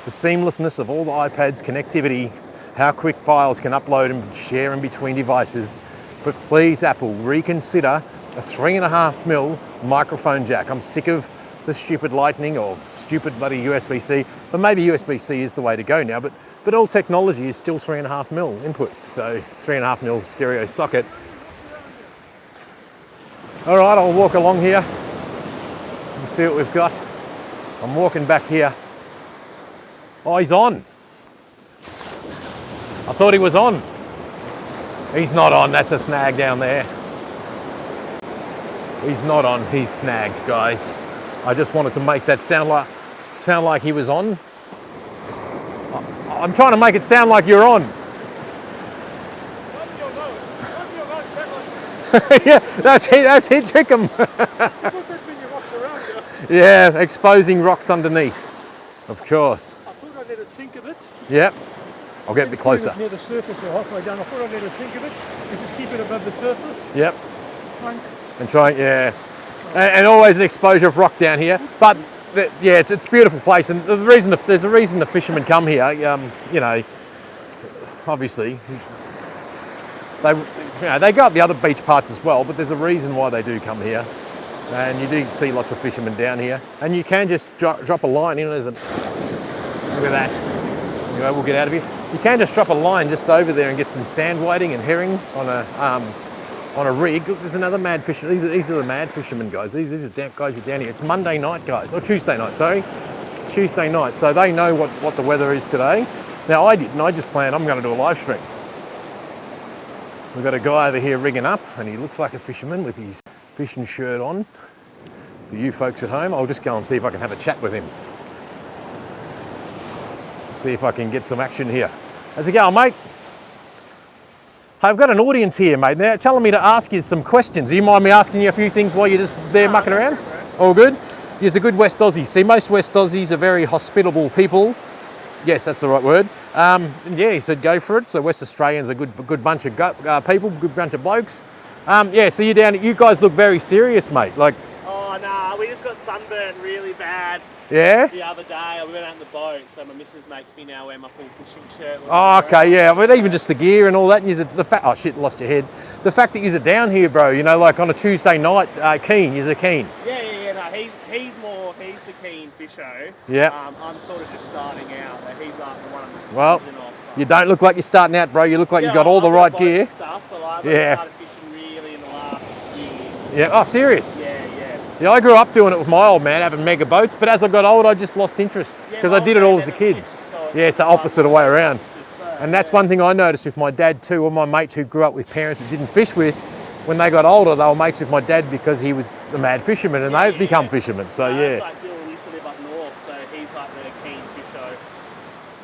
the seamlessness of all the iPads, connectivity, how quick files can upload and share in between devices. But please, Apple, reconsider a 3.5mm microphone jack. I'm sick of the stupid Lightning or stupid bloody USB-C, but maybe USB-C is the way to go now, but all technology is still 3.5mm inputs, so 3.5mm stereo socket. All right, I'll walk along here and see what we've got. I'm walking back here. Oh, he's on. I thought he was on. He's not on, that's a snag down there. He's not on, he's snagged, guys. I just wanted to make that sound like he was on. I'm trying to make it sound like you're on. Yeah, that's it, trick 'em. Yeah, exposing rocks underneath, of course. I thought I'd let it sink a bit. Yep. I'll get a bit closer. Near the surface or halfway down. I thought I'd let it sink a bit and just keep it above the surface. Yep. Fine. And try, yeah. And always an exposure of rock down here. But yeah, it's a beautiful place. And there's a reason the fishermen come here. You know, obviously, they go up the other beach parts as well. But there's a reason why they do come here. And you do see lots of fishermen down here. And you can just drop a line in. Look at that. Anyway, we'll get out of here. You can just drop a line just over there and get some sand whiting and herring on a rig. Look, there's another mad fisherman. These are the mad fishermen, guys. These guys are down here. It's Monday night, guys, or Tuesday night. Sorry, it's Tuesday night. So they know what the weather is today. Now I didn't. I just planned I'm going to do a live stream. We've got a guy over here rigging up, and he looks like a fisherman with his fishing shirt on. For you folks at home, I'll just go and see if I can have a chat with him. See if I can get some action here. How's it going, mate? I've got an audience here, mate. They're telling me to ask you some questions. Do you mind me asking you a few things while you're just there mucking around? All good? You're a good West Aussie. See, most West Aussies are very hospitable people. Yes, that's the right word. Yeah, he said go for it. So West Australians are a good bunch of people, good bunch of blokes. Yeah, so you guys look very serious, mate. Like. Oh, nah, we just got sunburned really bad. Yeah? The other day, we went out in the boat, so my missus makes me now wear my full fishing shirt. Oh, okay, yeah, but even just the gear and all that, and oh shit, lost your head. The fact that you're down here, bro, you know, like on a Tuesday night, keen, you're keen. Yeah, no, he's the keen fisher. Yeah. I'm sort of just starting out, but he's like the one I'm just Well, off. you don't look like you're starting out, bro. You look like you've got all the right gear. Stuff, but like, yeah. I started fishing really in the last year. Yeah, oh, serious? Yeah. Yeah, I grew up doing it with my old man, having mega boats, but as I got older, I just lost interest because I did it all as a kid. Yeah, it's the opposite way around. And that's one thing I noticed with my dad too, or my mates who grew up with parents that didn't fish with. When they got older, they were mates with my dad because he was a mad fisherman and they've become fishermen, so yeah. Like Dylan used to live up north, so he's like the keen fisher.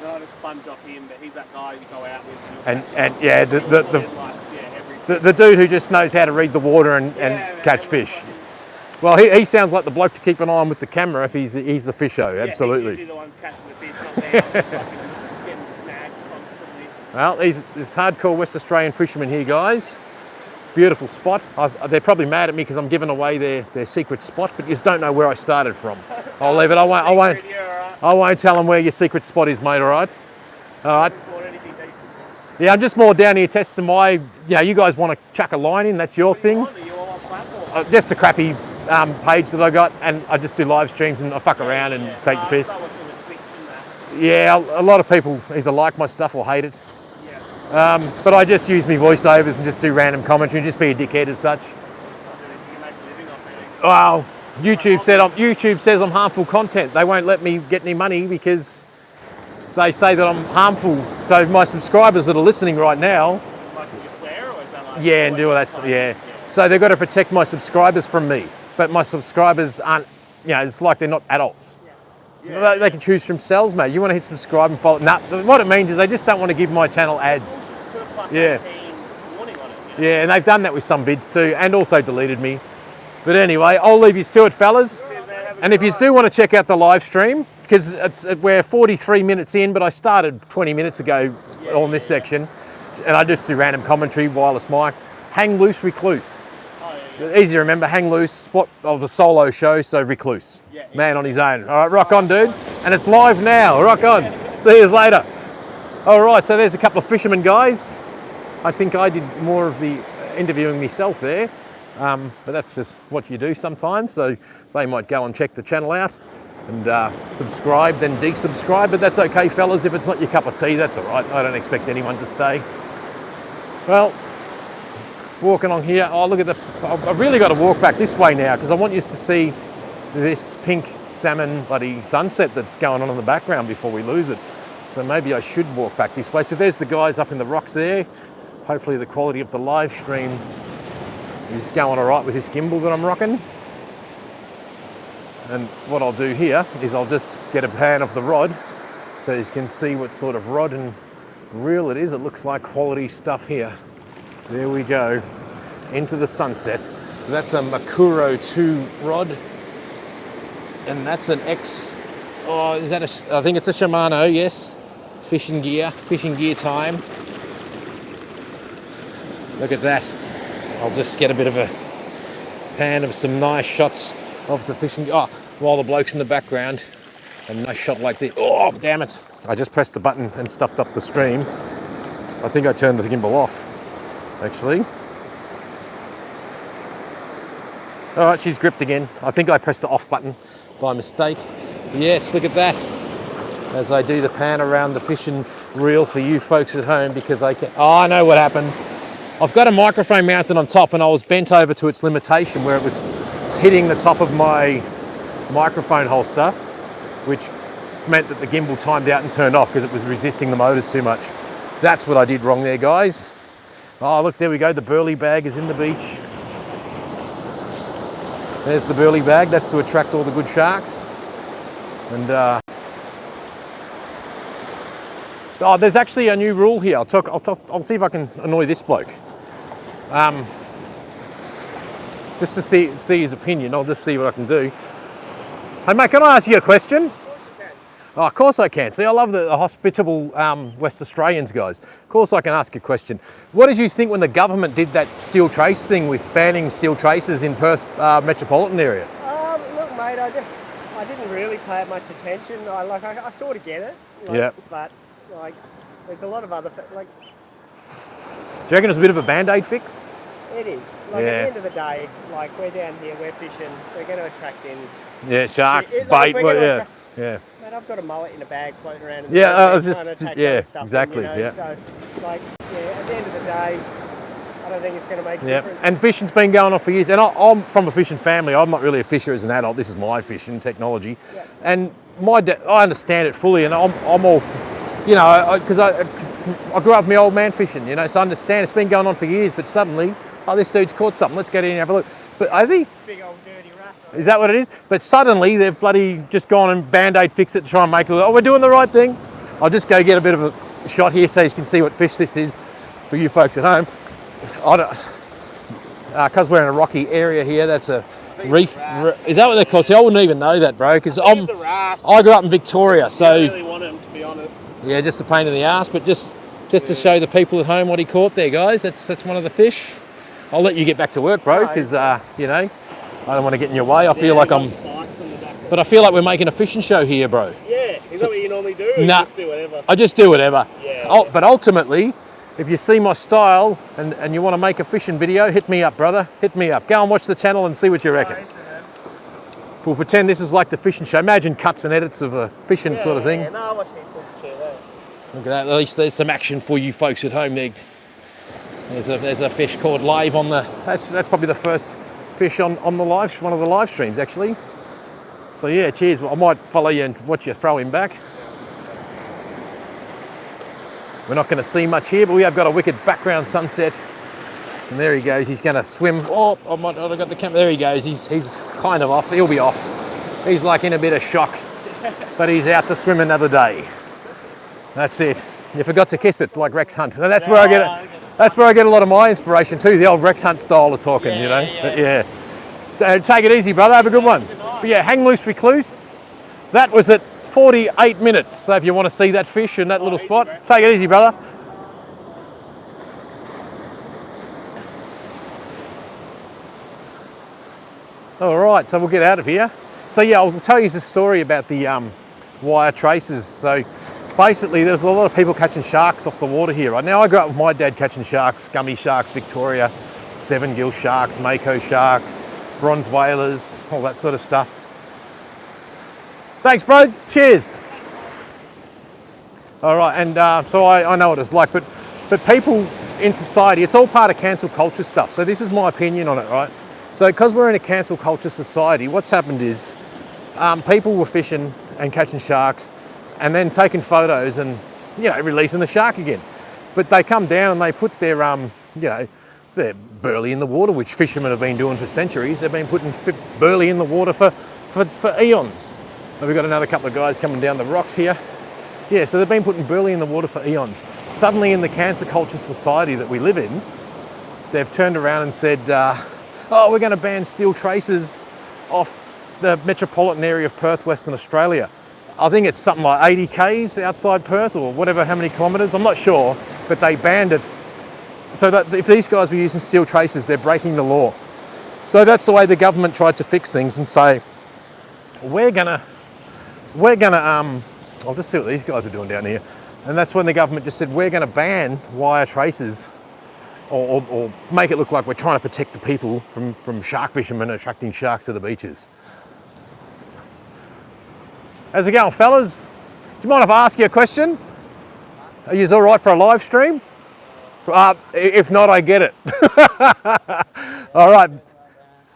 I don't sponge off him, but he's that guy you go out with. And yeah, the dude who just knows how to read the water and catch fish. Well, he sounds like the bloke to keep an eye on with the camera if he's the fisho, absolutely. He's usually the ones catching the fish, not me. I'm just getting snagged constantly. Well, these hardcore West Australian fishermen here, guys. Beautiful spot. They're probably mad at me because I'm giving away their secret spot, but you just don't know where I started from. I'll leave it. I won't tell them where your secret spot is, mate. All right. All right. Yeah, I'm just more down here testing you guys want to chuck a line in, that's your thing. Just a crappy page that I got, and I just do live streams and I fuck around and take the piss. Yeah, a lot of people either like my stuff or hate it. Yeah. But I just use me voiceovers and just do random commentary and just be a dickhead as such. You can make a living off it. Wow, YouTube says I'm harmful content. They won't let me get any money because they say that I'm harmful. So my subscribers that are listening right now, Like, can you swear, or is that like... yeah, and do all that stuff, yeah. So they've got to protect my subscribers from me. But my subscribers aren't, it's like they're not adults. Yeah. They can choose for themselves, mate. You want to hit subscribe and follow. Nah, what it means is they just don't want to give my channel ads. Put a plus Yeah. 18 warning on it. Yeah, and they've done that with some bids too, and also deleted me. But anyway, I'll leave you to it, fellas. Cheers, man. Have a And good if you night. do want to check out the live stream, because we're 43 minutes in, but I started 20 minutes ago on this section, and I just do random commentary, wireless mic. Hang Loose Recluse. Oh, yeah. Easy to remember, Hang Loose, the solo show, so Recluse. Yeah. Man on his own. All right, rock on, dudes. And it's live now, rock on. See you later. All right, so there's a couple of fishermen guys. I think I did more of the interviewing myself there, but that's just what you do sometimes. So they might go and check the channel out and subscribe, then desubscribe, but that's okay, fellas. If it's not your cup of tea, that's all right. I don't expect anyone to stay. Well, walking on here, oh, look at I've really got to walk back this way now because I want you to see this pink salmon bloody sunset that's going on in the background before we lose it. So maybe I should walk back this way. So there's the guys up in the rocks there. Hopefully the quality of the live stream is going all right with this gimbal that I'm rocking. And what I'll do here is I'll just get a pan of the rod so you can see what sort of rod and reel it is. It looks like quality stuff here. There we go, into the sunset. That's a Makuro 2 rod. And that's an I think it's a Shimano, yes. Fishing gear time. Look at that. I'll just get a bit of a pan of some nice shots of the fishing gear. Oh, while the bloke's in the background, a nice shot like this. Oh, damn it. I just pressed the button and stuffed up the stream. I think I turned the gimbal off, actually. All right, she's gripped again. I think I pressed the off button by mistake. Yes, look at that. As I do the pan around the fishing reel for you folks at home because I can. Oh, I know what happened. I've got a microphone mounted on top and I was bent over to its limitation where it was hitting the top of my microphone holster, which meant that the gimbal timed out and turned off because it was resisting the motors too much. That's what I did wrong there, guys. Oh, look, there we go. The burley bag is in the beach. There's the burley bag. That's to attract all the good sharks. And oh, there's actually a new rule here. I'll see if I can annoy this bloke. Just to see his opinion. I'll just see what I can do. Hey mate, can I ask you a question? Oh, of course I can. See, I love the hospitable West Australians, guys. Of course I can ask a question. What did you think when the government did that steel trace thing with banning steel traces in Perth metropolitan area? Look, mate, I didn't really pay much attention. I sort of get it. Yeah. But there's a lot of other Do you reckon it's a bit of a band-aid fix? It is. At the end of the day, we're down here, we're fishing, we're going to attract in. Yeah, sharks, If bait, we're gonna yeah. Mate, I've got a mullet in a bag floating around. Yeah, I was trying just- to take yeah, other stuff in, exactly, you know? yeah. So, at the end of the day, I don't think it's going to make a Yeah, difference. and fishing's been going on for years. And I'm from a fishing family. I'm not really a fisher as an adult. This is my fishing technology. Yeah. And my dad, I understand it fully, and I'm all, because I grew up with my old man fishing, so I understand it's been going on for years. But suddenly, oh, this dude's caught something. Let's get in and have a look. But has he? Big old dirty rat. Is that what it is? But suddenly they've bloody just gone and band-aid fixed it to try and make it look, oh, we're doing the right thing. I'll just go get a bit of a shot here so you can see what fish this is for you folks at home. Because we're in a rocky area here, that's a reef. Is that what they're called? See, I wouldn't even know that, bro, because I grew up in Victoria, so I really want him, to be honest. yeah, just a pain in the ass. But just to show the people at home what he caught there, guys. That's one of the fish. I'll let you get back to work, bro, because I don't want to get in your way. I feel like but I feel like we're making a fishing show here, bro. Yeah, is that what you normally do? Or Nah. You just do whatever. I just do whatever. Yeah. But ultimately, if you see my style and you want to make a fishing video, hit me up, brother. Hit me up. Go and watch the channel and see what you reckon. We'll pretend this is like the fishing show. Imagine cuts and edits of a fishing sort of thing. Yeah, no, I watch it. Look at that, at least there's some action for you folks at home there. There's a fish caught live on the, that's probably the first fish on the one of the live streams actually. So yeah, cheers. I might follow you and watch you throw him back. We're not going to see much here, but we have got a wicked background sunset. And there he goes, he's going to swim. Oh, I've got the camera. There he goes, he's kind of off, he'll be off. He's like in a bit of shock, but he's out to swim another day. That's it. You forgot to kiss it, like Rex Hunt. And that's where I get it. That's where I get a lot of my inspiration too, the old Rex Hunt style of talking, you know? Yeah. Take it easy, brother, have a good one. But yeah, hang loose, recluse. That was at 48 minutes. So if you want to see that fish in that little spot, take it easy, brother. All right, so we'll get out of here. So yeah, I'll tell you the story about the wire traces. So basically, there's a lot of people catching sharks off the water here. Right now, I grew up with my dad catching sharks, gummy sharks, Victoria, 7-gill sharks, mako sharks, bronze whalers, all that sort of stuff. Thanks, bro. Cheers. All right, and so I know what it's like, but people in society, it's all part of cancel culture stuff. So this is my opinion on it, right? So because we're in a cancel culture society, what's happened is people were fishing and catching sharks and then taking photos and, you know, releasing the shark again. But they come down and they put their, you know, their burley in the water, which fishermen have been doing for centuries. They've been putting burley in the water for eons. And we've got another couple of guys coming down the rocks here. Yeah, so they've been putting burley in the water for eons. Suddenly in the cancer culture society that we live in, they've turned around and said, oh, we're going to ban steel traces off the metropolitan area of Perth, Western Australia. I think it's something like 80 k's outside Perth or whatever, how many kilometres, I'm not sure, but they banned it. So that if these guys were using steel traces, they're breaking the law. So that's the way the government tried to fix things and say, we're gonna, I'll just see what these guys are doing down here. And that's when the government just said, we're gonna ban wire traces or make it look like we're trying to protect the people from shark fishermen attracting sharks to the beaches. How's it going, fellas? Do you mind if I ask you a question? Are you all right for a live stream? If not, I get it. All right,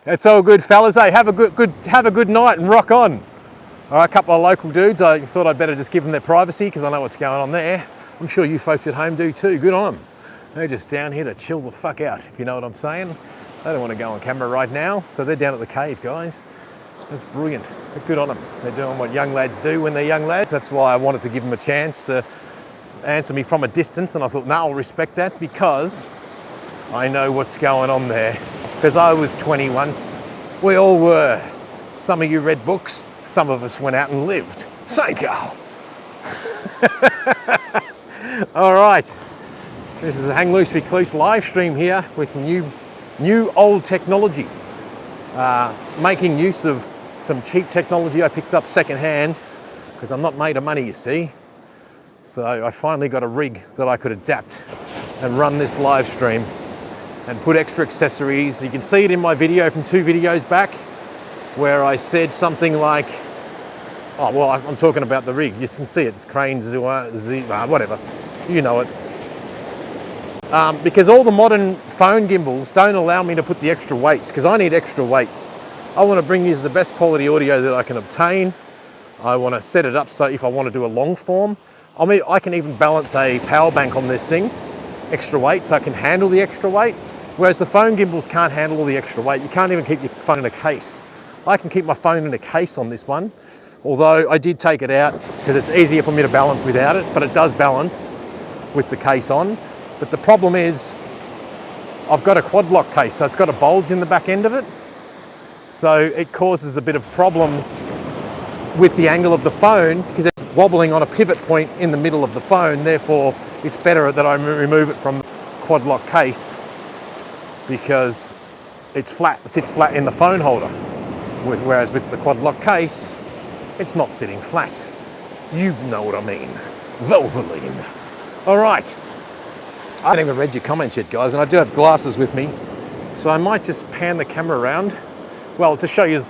it's all good, fellas. Hey, have a good night and rock on. All right, a couple of local dudes. I thought I'd better just give them their privacy because I know what's going on there. I'm sure you folks at home do too. Good on them. They're just down here to chill the fuck out, if you know what I'm saying. They don't want to go on camera right now, so they're down at the cave, guys. That's brilliant. But good on them. They're doing what young lads do when they're young lads. That's why I wanted to give them a chance to answer me from a distance, and I thought, no, I'll respect that because I know what's going on there. Because I was 20 once. We all were. Some of you read books, some of us went out and lived. St. Carl. All right. This is a Hang Loose Recluse live stream here with new old technology. Making use of some cheap technology I picked up secondhand because I'm not made of money, you see. So I finally got a rig that I could adapt and run this live stream and put extra accessories. You can see it in my video from 2 videos back where I said something like, oh, well, I'm talking about the rig. You can see it, it's crane, whatever, you know it. Because all the modern phone gimbals don't allow me to put the extra weights because I need extra weights. I want to bring you the best quality audio that I can obtain. I want to set it up so if I want to do a long form, I mean, I can even balance a power bank on this thing, extra weight, so I can handle the extra weight. Whereas the phone gimbals can't handle all the extra weight. You can't even keep your phone in a case. I can keep my phone in a case on this one, although I did take it out because it's easier for me to balance without it, but it does balance with the case on. But the problem is I've got a quad lock case, so it's got a bulge in the back end of it. So it causes a bit of problems with the angle of the phone because it's wobbling on a pivot point in the middle of the phone. Therefore, it's better that I remove it from the quad lock case because it's flat, sits flat in the phone holder. Whereas with the quad lock case, it's not sitting flat. You know what I mean. Valvoline. All right. I haven't even read your comments yet, guys, and I do have glasses with me, so I might just pan the camera around. Well, to show you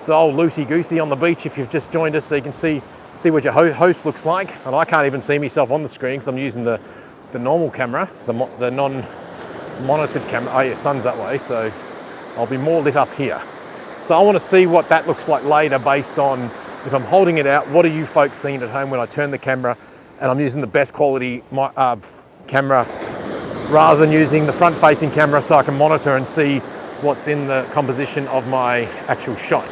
the old loosey-goosey on the beach if you've just joined us, so you can see see what your host looks like. And I can't even see myself on the screen because I'm using the normal camera, the non-monitored camera. Oh yeah, sun's that way, so I'll be more lit up here. So I want to see what that looks like later based on if I'm holding it out, what are you folks seeing at home when I turn the camera and I'm using the best quality camera rather than using the front-facing camera so I can monitor and see what's in the composition of my actual shot.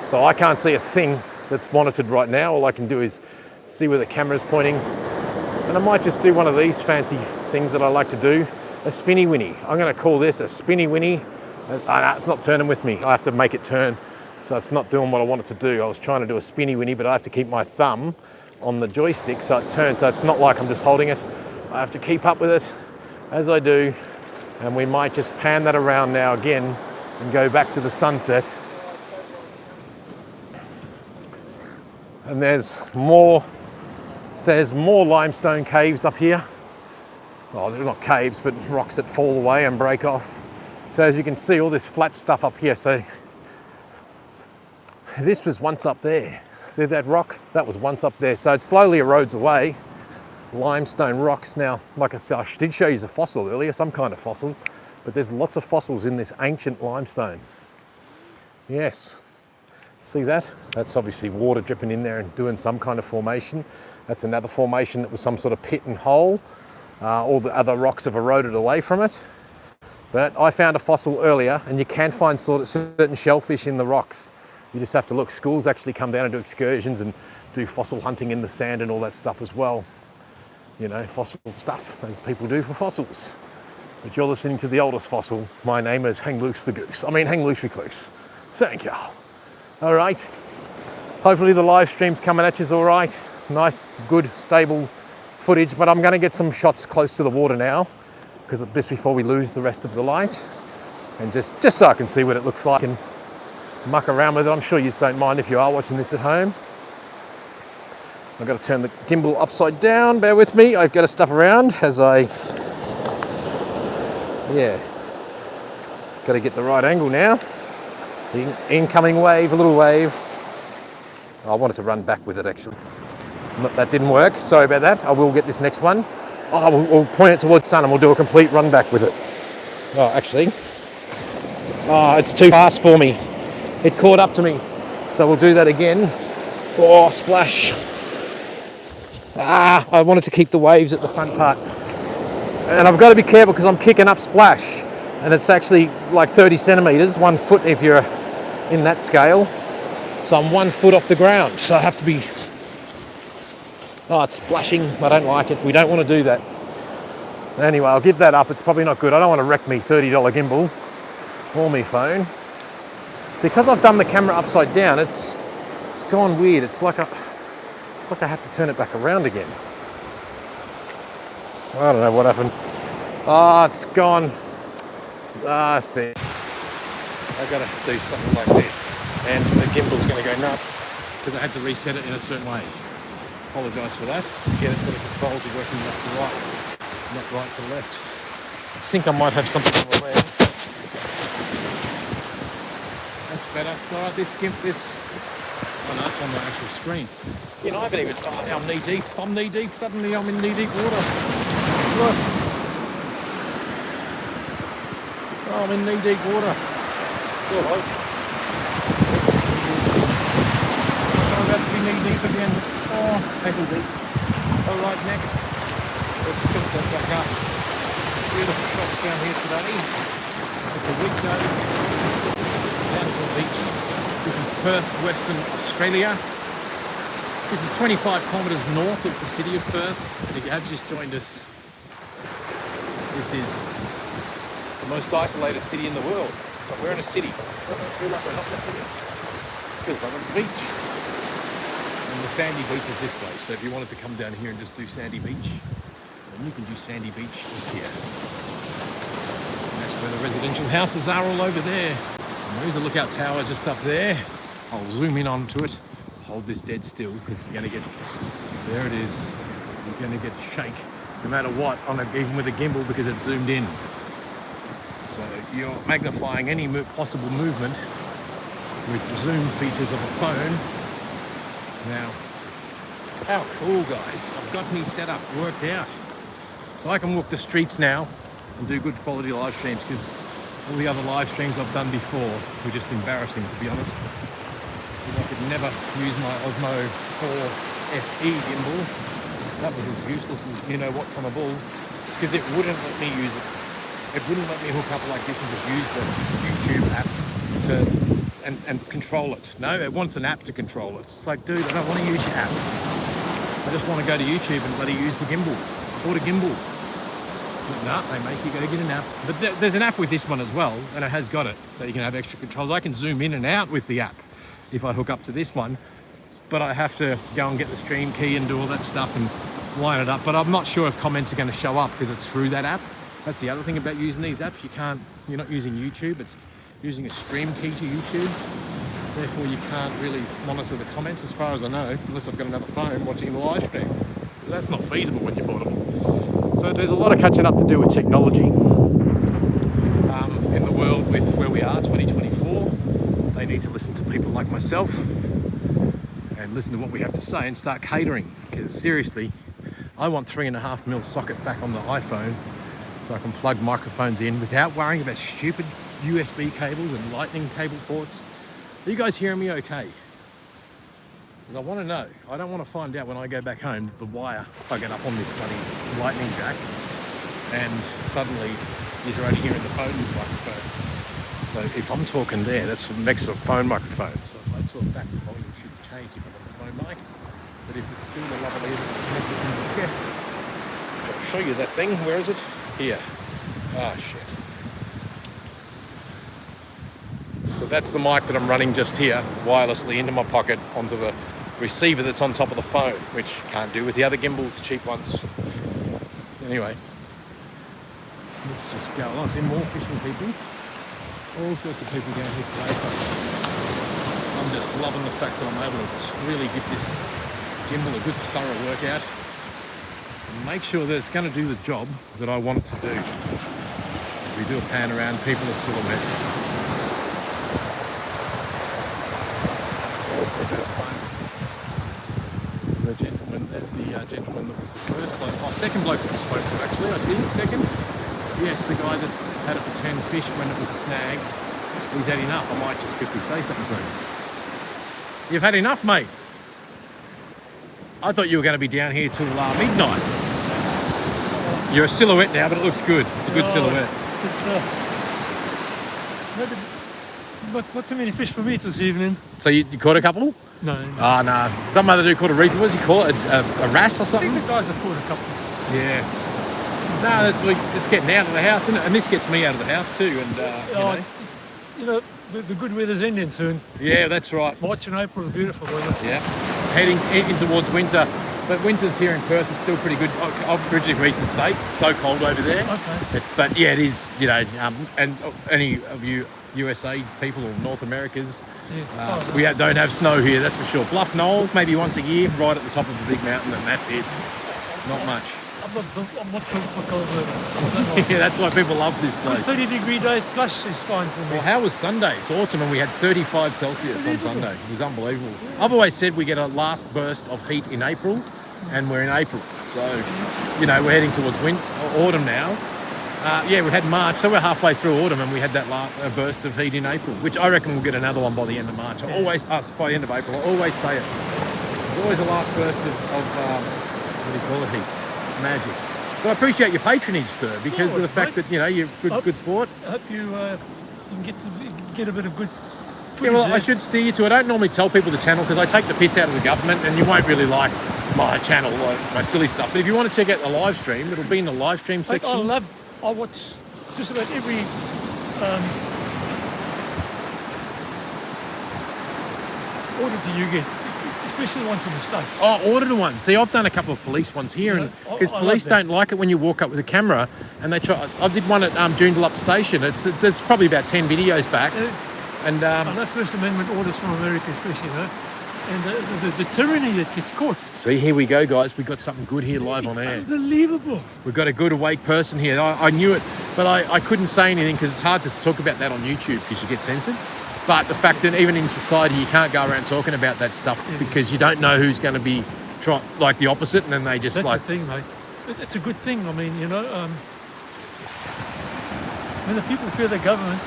So I can't see a thing that's monitored right now. All I can do is see where the camera's pointing. And I might just do one of these fancy things that I like to do, a spinny winny. I'm going to call this a spinny winny. It's not turning with me. I have to make it turn. So it's not doing what I want it to do. I was trying to do a spinny winny, but I have to keep my thumb on the joystick so it turns. So it's not like I'm just holding it. I have to keep up with it as I do. And we might just pan that around now again and go back to the sunset. And there's more limestone caves up here. Well, they're not caves, but rocks that fall away and break off. So as you can see, all this flat stuff up here. So this was once up there. See that rock? That was once up there. So it slowly erodes away. Limestone rocks. Now, like I said, I did show you a fossil earlier, some kind of fossil, but there's lots of fossils in this ancient limestone. Yes. See that? That's obviously water dripping in there and doing some kind of formation. That's another formation that was some sort of pit and hole. All the other rocks have eroded away from it. But I found a fossil earlier, and you can find certain shellfish in the rocks. You just have to look. Schools actually come down and do excursions and do fossil hunting in the sand and all that stuff as well. You know, fossil stuff, as people do for fossils. But you're listening to the oldest fossil. My name is Hang Loose the Goose. Hang Loose Recluse. Thank you. All right. Hopefully the live stream's coming at you all right. Nice, good, stable footage, but I'm going to get some shots close to the water now, because just before we lose the rest of the light, and just so I can see what it looks like and muck around with it. I'm sure you just don't mind if you are watching this at home. I've got to turn the gimbal upside down, bear with me. I've got to stuff around as got to get the right angle now. The incoming wave, a little wave. I wanted to run back with it actually. That didn't work, sorry about that. I will get this next one. We'll point it towards the sun and we'll do a complete run back with it. Oh, actually. Oh, it's too fast for me. It caught up to me. So we'll do that again. Oh, splash. I wanted to keep the waves at the front part. And I've got to be careful because I'm kicking up splash. And it's actually like 30 centimeters, 1 foot if you're in that scale. So I'm 1 foot off the ground. So I have to be... Oh, it's splashing. I don't like it. We don't want to do that. Anyway, I'll give that up. It's probably not good. I don't want to wreck me $30 gimbal or me phone. See, because I've done the camera upside down, it's gone weird. It's like I have to turn it back around again. I don't know what happened. Oh, it's gone. See. I've got to do something like this. And the gimbal's going to go nuts because I had to reset it in a certain way. Apologise for that. Again, it's sort of controls are working left to right, not right to left. I think I might have something on the lens. That's better. Oh, this. Oh no, it's on the actual screen. You know, I haven't even. Oh, I'm knee deep. I'm knee deep. Suddenly, I'm in knee deep water. Look. Oh, I'm in knee deep water. So I'm about to be knee deep again. Oh, ankle deep. All right, next. Let's tilt that back up. Beautiful shots down here today. It's a weekday. Down to the beach. This is Perth, Western Australia. This is 25 kilometres north of the city of Perth. And if you have just joined us, this is the most isolated city in the world. But we're in a city. Doesn't feel like we're not in a city. Feels like we're on the beach. And the sandy beach is this way. So if you wanted to come down here and just do sandy beach, then you can do sandy beach just here. And that's where the residential houses are all over there. And there's a lookout tower just up there. I'll zoom in onto it. Hold this dead still because you're going to get, there it is. You're going to get shake no matter what, even with a gimbal because it's zoomed in. So you're magnifying any possible movement with the zoom features of a phone. Now, How cool, guys. I've got me set up, worked out. So I can walk the streets now and do good quality live streams, because all the other live streams I've done before were just embarrassing, to be honest. I could never use my Osmo 4 SE gimbal. That was as useless as you know what's on a ball, because it wouldn't let me use it. It wouldn't let me hook up like this and just use the YouTube app to and control it. No, it wants an app to control it. It's like, dude, I don't want to use your app. I just want to go to YouTube and bloody use the gimbal. I bought a gimbal. But no, they make you go get an app. But there's an app with this one as well, and it has got it, so you can have extra controls. I can zoom in and out with the app if I hook up to this one, but I have to go and get the stream key and do all that stuff and line it up. But I'm not sure if comments are going to show up because it's through that app. That's the other thing about using these apps. You're not using YouTube, it's using a stream key to YouTube. Therefore, you can't really monitor the comments as far as I know, unless I've got another phone watching the live stream. But that's not feasible when you're portable. So there's a lot of catching up to do with technology in the world with where we are, 2024. They need to listen to people like myself and listen to what we have to say and start catering. Because seriously, I want 3.5mm socket back on the iPhone so I can plug microphones in without worrying about stupid USB cables and lightning cable ports. Are you guys hearing me okay? I want to know. I don't want to find out when I go back home that the wire buggered up on this bloody lightning jack and suddenly you're only hearing the phone microphone. So if I'm talking there, that's next to a phone microphone. So if I talk back, the volume should change if I'm on the phone mic. But if it's still the lavalier that's connected to the chest, I'll show you that thing. Where is it? Here. Ah, shit. So that's the mic that I'm running just here, wirelessly into my pocket onto the receiver that's on top of the phone, which can't do with the other gimbals, the cheap ones. Anyway, let's just go on. See more fishing people. All sorts of people down here today. I'm just loving the fact that I'm able to just really give this gimbal a good thorough workout and make sure that it's going to do the job that I want it to do. We do a pan around, people are silhouettes. The gentleman, there's the gentleman that was the first bloke, second bloke that we spoke to actually, I think, second. Yes, the guy that had it for 10 fish when it was a snag. He's had enough. I might just quickly say something to him. You've had enough, mate. I thought you were going to be down here till midnight. You're a silhouette now, but it looks good. It's a good silhouette. It's not too many fish for me this evening. So you caught a couple? No. Ah, no. Some other dude caught a reef. What does he call it? A wrasse or I something? think the guys have caught a couple. Yeah. No, it's getting out of the house, isn't it? And this gets me out of the house too. And The good weather's ending soon. Yeah, that's right. March and April is beautiful weather. Yeah. Heading towards winter. But winters here in Perth is still pretty good. I'm originally from Eastern States. So cold over there. Okay. But yeah, it is, and any of you USA people or North Americans, Yeah. we don't have snow here, that's for sure. Bluff Knoll, maybe once a year, right at the top of a big mountain, and that's it. Not much. I'm not built for cold weather. Yeah, that's why people love this place. 30-degree day plus is fine for me. Well, how was Sunday? It's autumn and we had 35 Celsius on Sunday. It was unbelievable. I've always said we get a last burst of heat in April, and we're in April. So, we're heading towards autumn now. We had March, so we're halfway through autumn, and we had that burst of heat in April, which I reckon we'll get another one by the end of March. By the end of April, I always say it. There's always a last burst of what do you call it, heat? Magic. But I appreciate your patronage, sir, because of the fact that you're good sport. I hope you can get a bit of good footage. Yeah, well, I should steer you to. I don't normally tell people the channel because I take the piss out of the government, and you won't really like my channel, like my silly stuff. But if you want to check out the live stream, it'll be in the live stream section. I watch just about every auditor you get, especially the ones in the States. Oh, auditor ones. See, I've done a couple of police ones here, and because police don't like it when you walk up with a camera, and they try. I did one at Joondalup Station. It's probably about 10 videos back, and I know First Amendment orders from America, especially, and the tyranny that gets caught. See, here we go, guys. We've got something good here live on air. Unbelievable. We've got a good awake person here. I knew it, but I couldn't say anything because it's hard to talk about that on YouTube because you get censored. But the fact that even in society you can't go around talking about that stuff because you don't know who's going to be try like the opposite, and then they just That's like the thing, mate. It's a good thing. I mean, you know, when the people fear the government,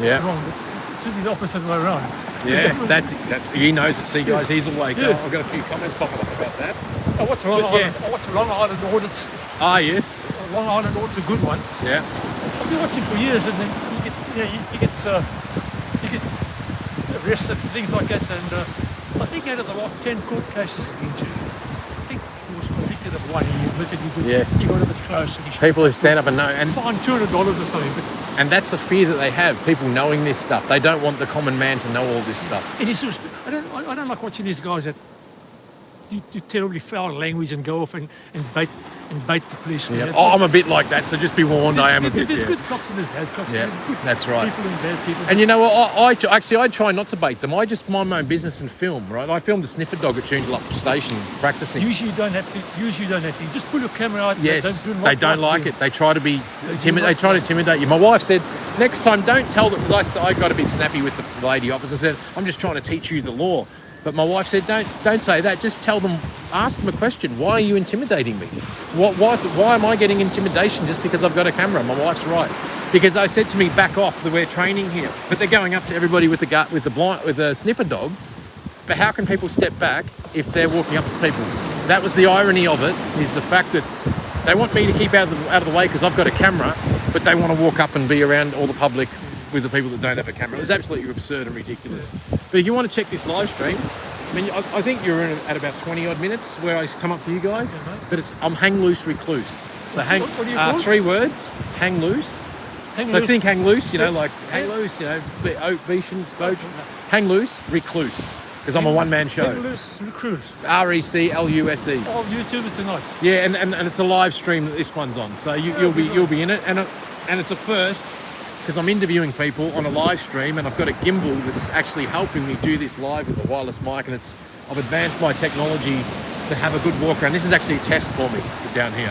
yeah. it's wrong. It should be the opposite way around. Yeah, that's he knows it. See, guys, he's awake. Yeah. I've got a few comments popping up about that. I watch Long But, yeah. Island. I watch Long Island audit. Ah, yes. Long Island audit's a good one. Yeah. I've been watching for years, and then you get arrested for things like that. And I think out of the last 10 court cases he's been to, I think he was convicted of one. He admitted he did. Yes. He got a bit close. And he should People who stand up and know, and fine $200 or something. But that's the fear that they have. People knowing this stuff. They don't want the common man to know all this stuff. it is just, I don't like watching these guys that do terribly foul language and go off and bait the police. Yeah. Oh, I'm a bit like that, so just be warned. I am a bit. There's Yeah. good cops and there's bad cops. Yeah, There's good that's right. people and bad people. And you know what? I try not to bait them. I just mind my own business and film. Right? I filmed a sniffer dog at Joondalup Station practicing. Usually you don't have to. You just pull your camera out. Yes, do not they don't like it. They try to be timid. They try to intimidate you. My wife said, next time don't tell them, because I got a bit snappy with the lady officer. I said, I'm just trying to teach you the law. But my wife said, don't say that. Just tell them, ask them a question. Why are you intimidating me? Why am I getting intimidation just because I've got a camera? My wife's right. Because they said to me, back off, that we're training here. But they're going up to everybody with the sniffer dog. But how can people step back if they're walking up to people? That was the irony of it, is the fact that they want me to keep out of the way because I've got a camera, but they want to walk up and be around all the public with the people that don't have a camera. It was absolutely absurd and ridiculous. But if you want to check this live stream, I mean, I think you're in at about 20 odd minutes where I come up to you guys, but I'm hang loose recluse. So what do you call it? 3 words, hang loose. So think hang loose, you know, like hang loose, you know, hang loose, recluse. Because I'm a one-man show. Hang loose, recluse. RECLUSE. I'll YouTube it tonight. Yeah, and it's a live stream that this one's on. So you'll be in it, and it's a first. Because I'm interviewing people on a live stream, and I've got a gimbal that's actually helping me do this live with a wireless mic, and I've advanced my technology to have a good walk around. This is actually a test for me down here,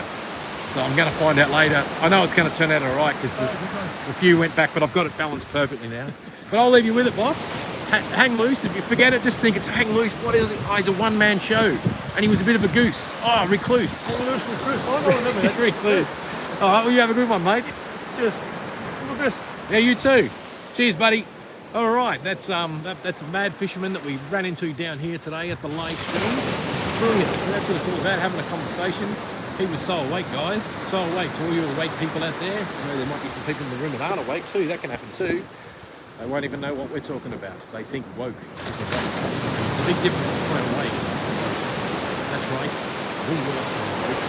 so I'm going to find out later. I know it's going to turn out all right because the few went back, but I've got it balanced perfectly now. But I'll leave you with it, boss. Hang loose. If you forget it, just think it's hang loose. What is it? Oh, he's a one-man show, and he was a bit of a goose. Oh, recluse. Hang loose, recluse. I don't remember that. Recluse. All right, well, you have a good one, mate. It's just, Yeah, you too. Cheers, buddy. All right, that's a mad fisherman that we ran into down here today at the live stream. Brilliant. That's what it's all about, having a conversation. He was so awake, guys. So awake. To all you awake people out there, I know there might be some people in the room that aren't awake too. That can happen too. They won't even know what we're talking about. They think woke is awake. It's a big difference between awake. That's right. Woolworths are woke.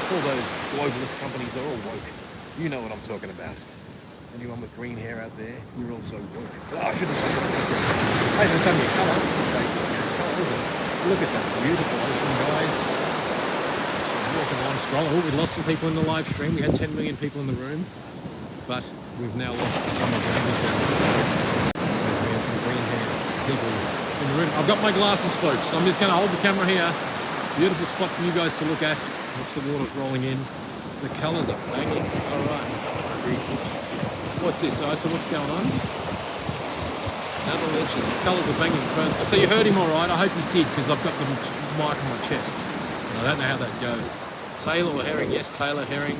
All those globalist companies are all woke. You know what I'm talking about. Anyone with green hair out there, you're also woke. Oh, I shouldn't say that. Hey, that's only a colour. Look at that beautiful ocean, guys. Walking on, scrolling. Oh, we lost some people in the live stream. We had 10 million people in the room, but we've now lost some of them. We have some green hair people in the room. I've got my glasses, folks, so I'm just going to hold the camera here. Beautiful spot for you guys to look at. Watch the water's rolling in. The colours are banging. All right. What's this? Oh, so what's going on? Another legend. The colours are banging. So you heard him all right. I hope he's did, because I've got the mic on my chest. I don't know how that goes. Sailor or herring? Yes, Taylor herring.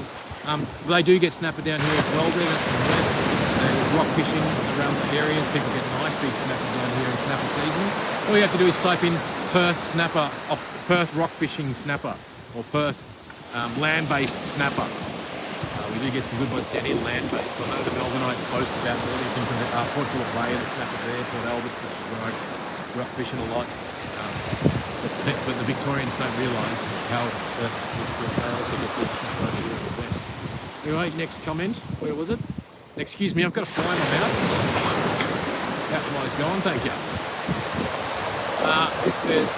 They do get snapper down here as well. There, that's from the west. There's rock fishing around the areas. People get nice big snapper down here in snapper season. All you have to do is type in Perth snapper, Perth rock fishing snapper, or Perth land-based snapper. We do get some good ones down here land-based. I know the Melbourneites boast about Wellington, Port Phillip Bay, the snapper there, Port Albert, which is where I grew up fishing a lot. But the Victorians don't realise how they also get good snapper over here in the west. Anyway, next comment. Where was it? Excuse me, I've got a fly in my mouth. That fly's gone, thank you. If there's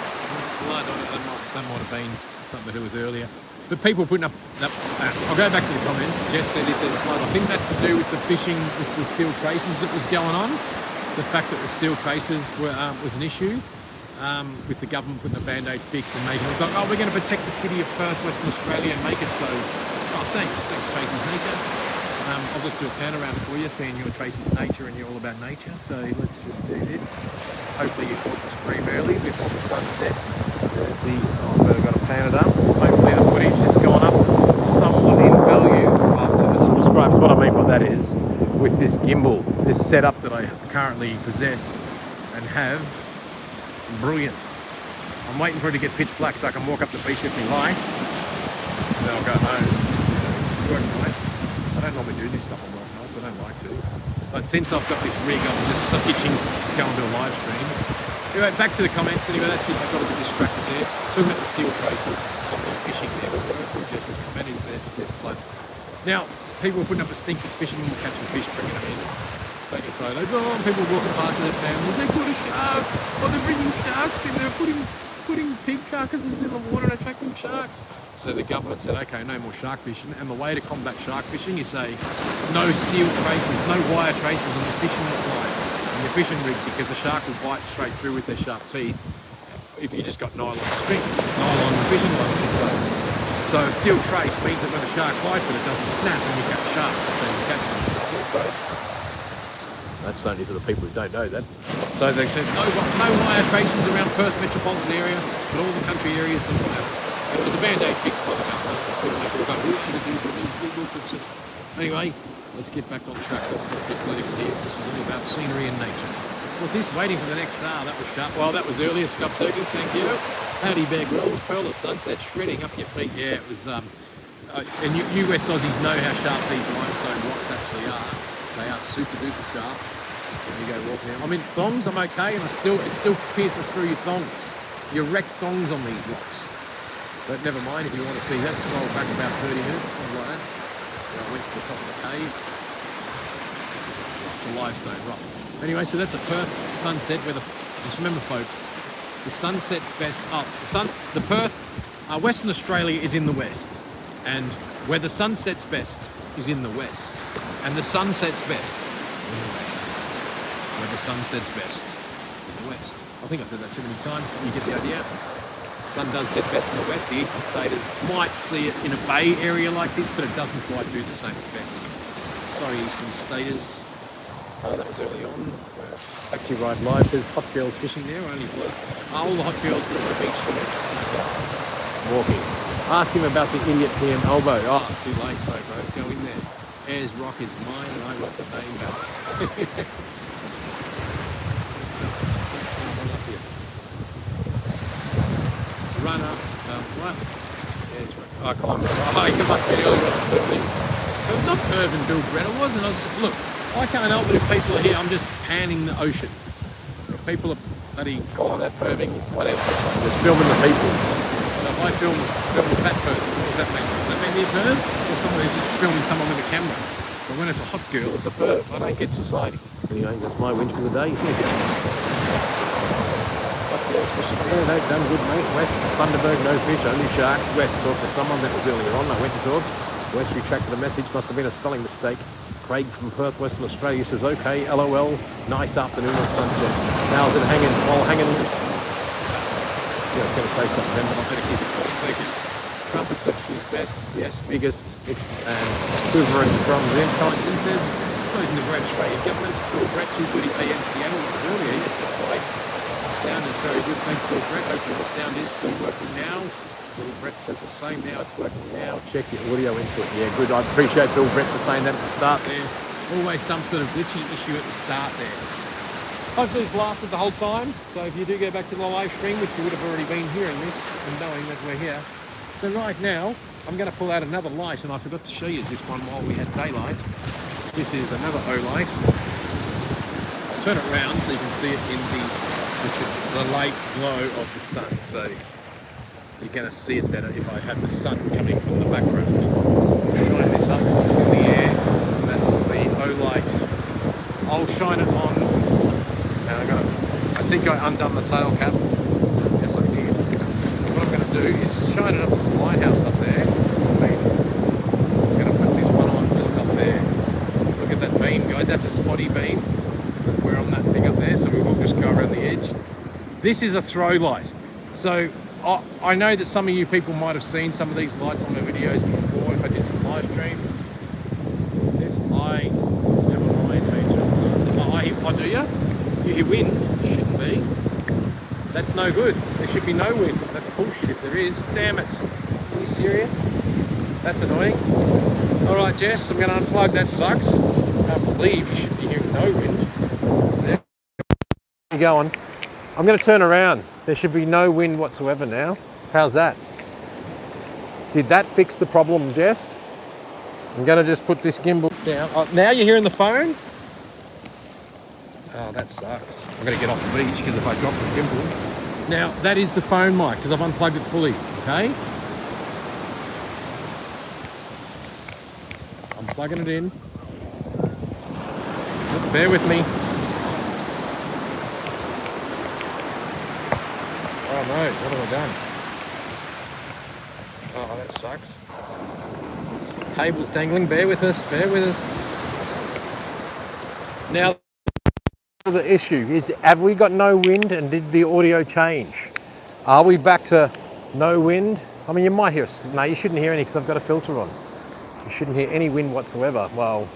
blood on it, that might have been something to do with earlier. But people putting up, I'll go back to the comments. Jess said if there's blood, I think that's to do with the fishing with the steel traces that was going on. The fact that the steel traces was an issue with the government putting a band-aid fix and making it look like, oh, we're going to protect the city of Perth, Western Australia and make it so. Oh, thanks Tracy's Nature. I'll just do a pan around for you, seeing you're Tracy's Nature and you're all about nature. So let's just do this. Hopefully you caught the stream early before the sun set. See, I've got to pan it up. Hopefully the footage has gone up somewhat in value to the subscribers. What I mean by that is, with this gimbal, this setup that I currently possess and have, brilliant. I'm waiting for it to get pitch black so I can walk up the beach with my lights, and then I'll go home. Work night. I don't normally do this stuff on work nights, I don't like to. But since I've got this rig, I'm just itching to go and do a live stream. Anyway, back to the comments. Anyway, that's it. I got a bit distracted there. Talking about the steel traces of the fishing there. Just as comment is there to test blood. Now, people are putting up a stinkers fishing and catching fish, bringing them in, taking photos. Oh, and people walking past with their families. They caught a shark. Oh, they're bringing sharks in. They're putting pig carcasses in the water and attracting sharks. So the government said, okay, no more shark fishing. And the way to combat shark fishing, you say, no steel traces, no wire traces on the fishing line. Your fishing rig, because the shark will bite straight through with their sharp teeth if you just got nylon string, nylon fishing line, I should say. So a steel trace means that when a shark bites it, it doesn't snap when you catch sharks. So you catch them with a steel trace. That's only for the people who don't know that. So they said no wire traces around Perth metropolitan area, but all the country areas doesn't have. It was a band-aid fix by the government. Anyway, let's get back on track. Let's not get political here. This is all about scenery and nature. What's this? Waiting for the next star. That was sharp. Well, that was earlier. Scrub Turkey, thank you. Howdy Bear Grylls, Pearl of Sunset, shredding up your feet. Yeah, it was, and you West Aussies know how sharp these limestone rocks actually are. They are super duper sharp. There you go, walking out. I mean, thongs, I'm okay, and it still pierces through your thongs. You wreck thongs on these rocks. But never mind, if you want to see that, scroll back about 30 minutes, something like that. I went to the top of the cave. It's a limestone rock. Anyway, so that's a Perth sunset where just remember folks, the sun sets best up. The Perth, Western Australia is in the west. And where the sun sets best is in the west. And the sun sets best in the west. Where the sun sets best in the west. I think I've said that too many times, but you get the idea. The sun does set best in the west. The eastern staters might see it in a bay area like this, but it doesn't quite do the same effect. Sorry, eastern staters. That was early on. Back to Ride Live says hot girls fishing there, only blokes. All the hot girls are at the beach today. Walking. Ask him about the idiot PM elbow. Oh, too late, so bro. Go in there. Ayers Rock is mine, and I got the name back. Run up, what? Ayers Rock. I climbed it. Oh, you must be early when I was looking. It was not Irvin Bill Brett, it wasn't. I was just, look, I can't help it if people are here. I'm just panning the ocean. If people are bloody calling that perving, whatever. Just filming the people. If I film a fat person, what does that mean? Does that mean they're a perv? Or someone who's just filming someone with a camera? But when it's a hot girl, it's a perv. I don't get society. Anyway, that's my whinge for the day. Hot girls fishing. Yeah, they've done good, mate. West, Thunderbird, no fish, only sharks. West talked to someone that was earlier on. I went and talked. West retracted the message. Must have been a spelling mistake. Craig from Perth, Western Australia says, okay, LOL, nice afternoon on sunset. How's it hanging? While hanging loose. Yeah, I was going to say something then, but I better keep it quick. Thank you. Trumpet clips is best, yes, biggest, and quivering from them. Collington says, exposing the Brad Australian government. Bill Brett, 2:30 AM Seattle. It was earlier, yes, that's right. Sound is very good, thanks Bill Brett. Hopefully the sound is still working now. Bill Brett says the same now, it's working now. Check your audio into it. Yeah, good. I appreciate Bill Brett for saying that at the start there. Always some sort of glitchy issue at the start there. Hopefully it's lasted the whole time. So if you do go back to the live stream, which you would have already been hearing this and knowing that we're here. So right now, I'm going to pull out another light, and I forgot to show you this one while we had daylight. This is another O-light. I'll turn it around so you can see it in the late glow of the sun. So you're going to see it better if I have the sun coming from the background. So I'll shine this up in the air, and that's the O-light. I'll shine it on. Now I think I undone the tail cap. Yes, I did. What I'm going to do is shine it up to the lighthouse up there. I'm going to put this one on just up there. Look at that beam, guys. That's a spotty beam. So we're on that thing up there, so we will just go around the edge. This is a throw light. So I know that some of you people might have seen some of these lights on my videos before if I did some live streams. What's this? Never mind, major. Oh, do you? You hear wind? Shouldn't be. That's no good. There should be no wind. That's bullshit if there is. Damn it. Are you serious? That's annoying. All right, Jess, I'm going to unplug. That sucks. I can't believe you should be hearing no wind. There you go on. I'm going to turn around. There should be no wind whatsoever now. How's that? Did that fix the problem, Jess? I'm going to just put this gimbal down. Oh, now you're hearing the phone? Oh, that sucks. I'm going to get off the beach because if I drop the gimbal. Now, that is the phone mic because I've unplugged it fully, okay? I'm plugging it in. Look, bear with me. Oh no, what have I done? Oh, that sucks. Cable's dangling, bear with us, bear with us. Now, the issue is, have we got no wind and did the audio change? Are we back to no wind? I mean, you might hear, no, you shouldn't hear any because I've got a filter on. You shouldn't hear any wind whatsoever. Well,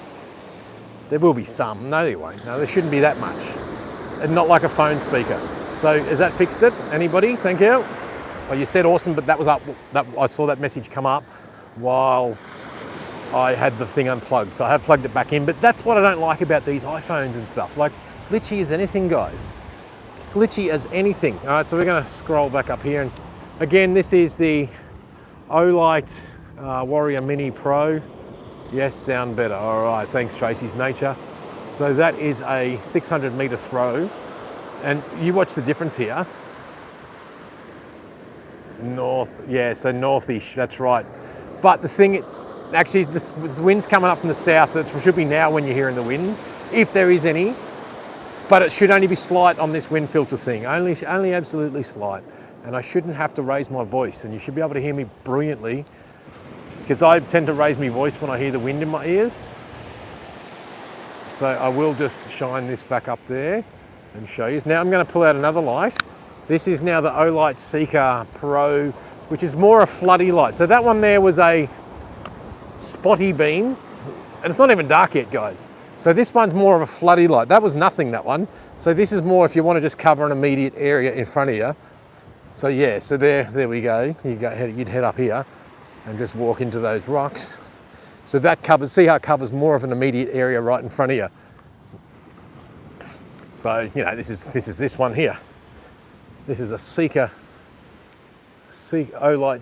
there will be some. No, there won't. No, there shouldn't be that much. And not like a phone speaker. So, has that fixed it? Anybody? Thank you. Well, you said awesome, but that was up. I saw that message come up while I had the thing unplugged. So I have plugged it back in. But that's what I don't like about these iPhones and stuff. Like, glitchy as anything, guys. Glitchy as anything. All right, so we're going to scroll back up here. And again, this is the Olight Warrior Mini Pro. Yes, sound better. All right, thanks, Tracy's Nature. So that is a 600 meter throw. And you watch the difference here. North, yeah, so northish, that's right. But the thing, actually, the wind's coming up from the south. That should be now when you're hearing the wind, if there is any. But it should only be slight on this wind filter thing, only absolutely slight. And I shouldn't have to raise my voice, and you should be able to hear me brilliantly, because I tend to raise my voice when I hear the wind in my ears. So I will just shine this back up there and show you. Now I'm going to pull out another light. This is now the Olight Seeker Pro, which is more a floody light. So that one there was a spotty beam, and it's not even dark yet, guys. So this one's more of a floody light. That was nothing, that one. So this is more if you want to just cover an immediate area in front of you. So yeah, so there we go. You'd head up here and just walk into those rocks. So that covers, see how it covers more of an immediate area right in front of you. So, you know, this is this one here. This is a Olight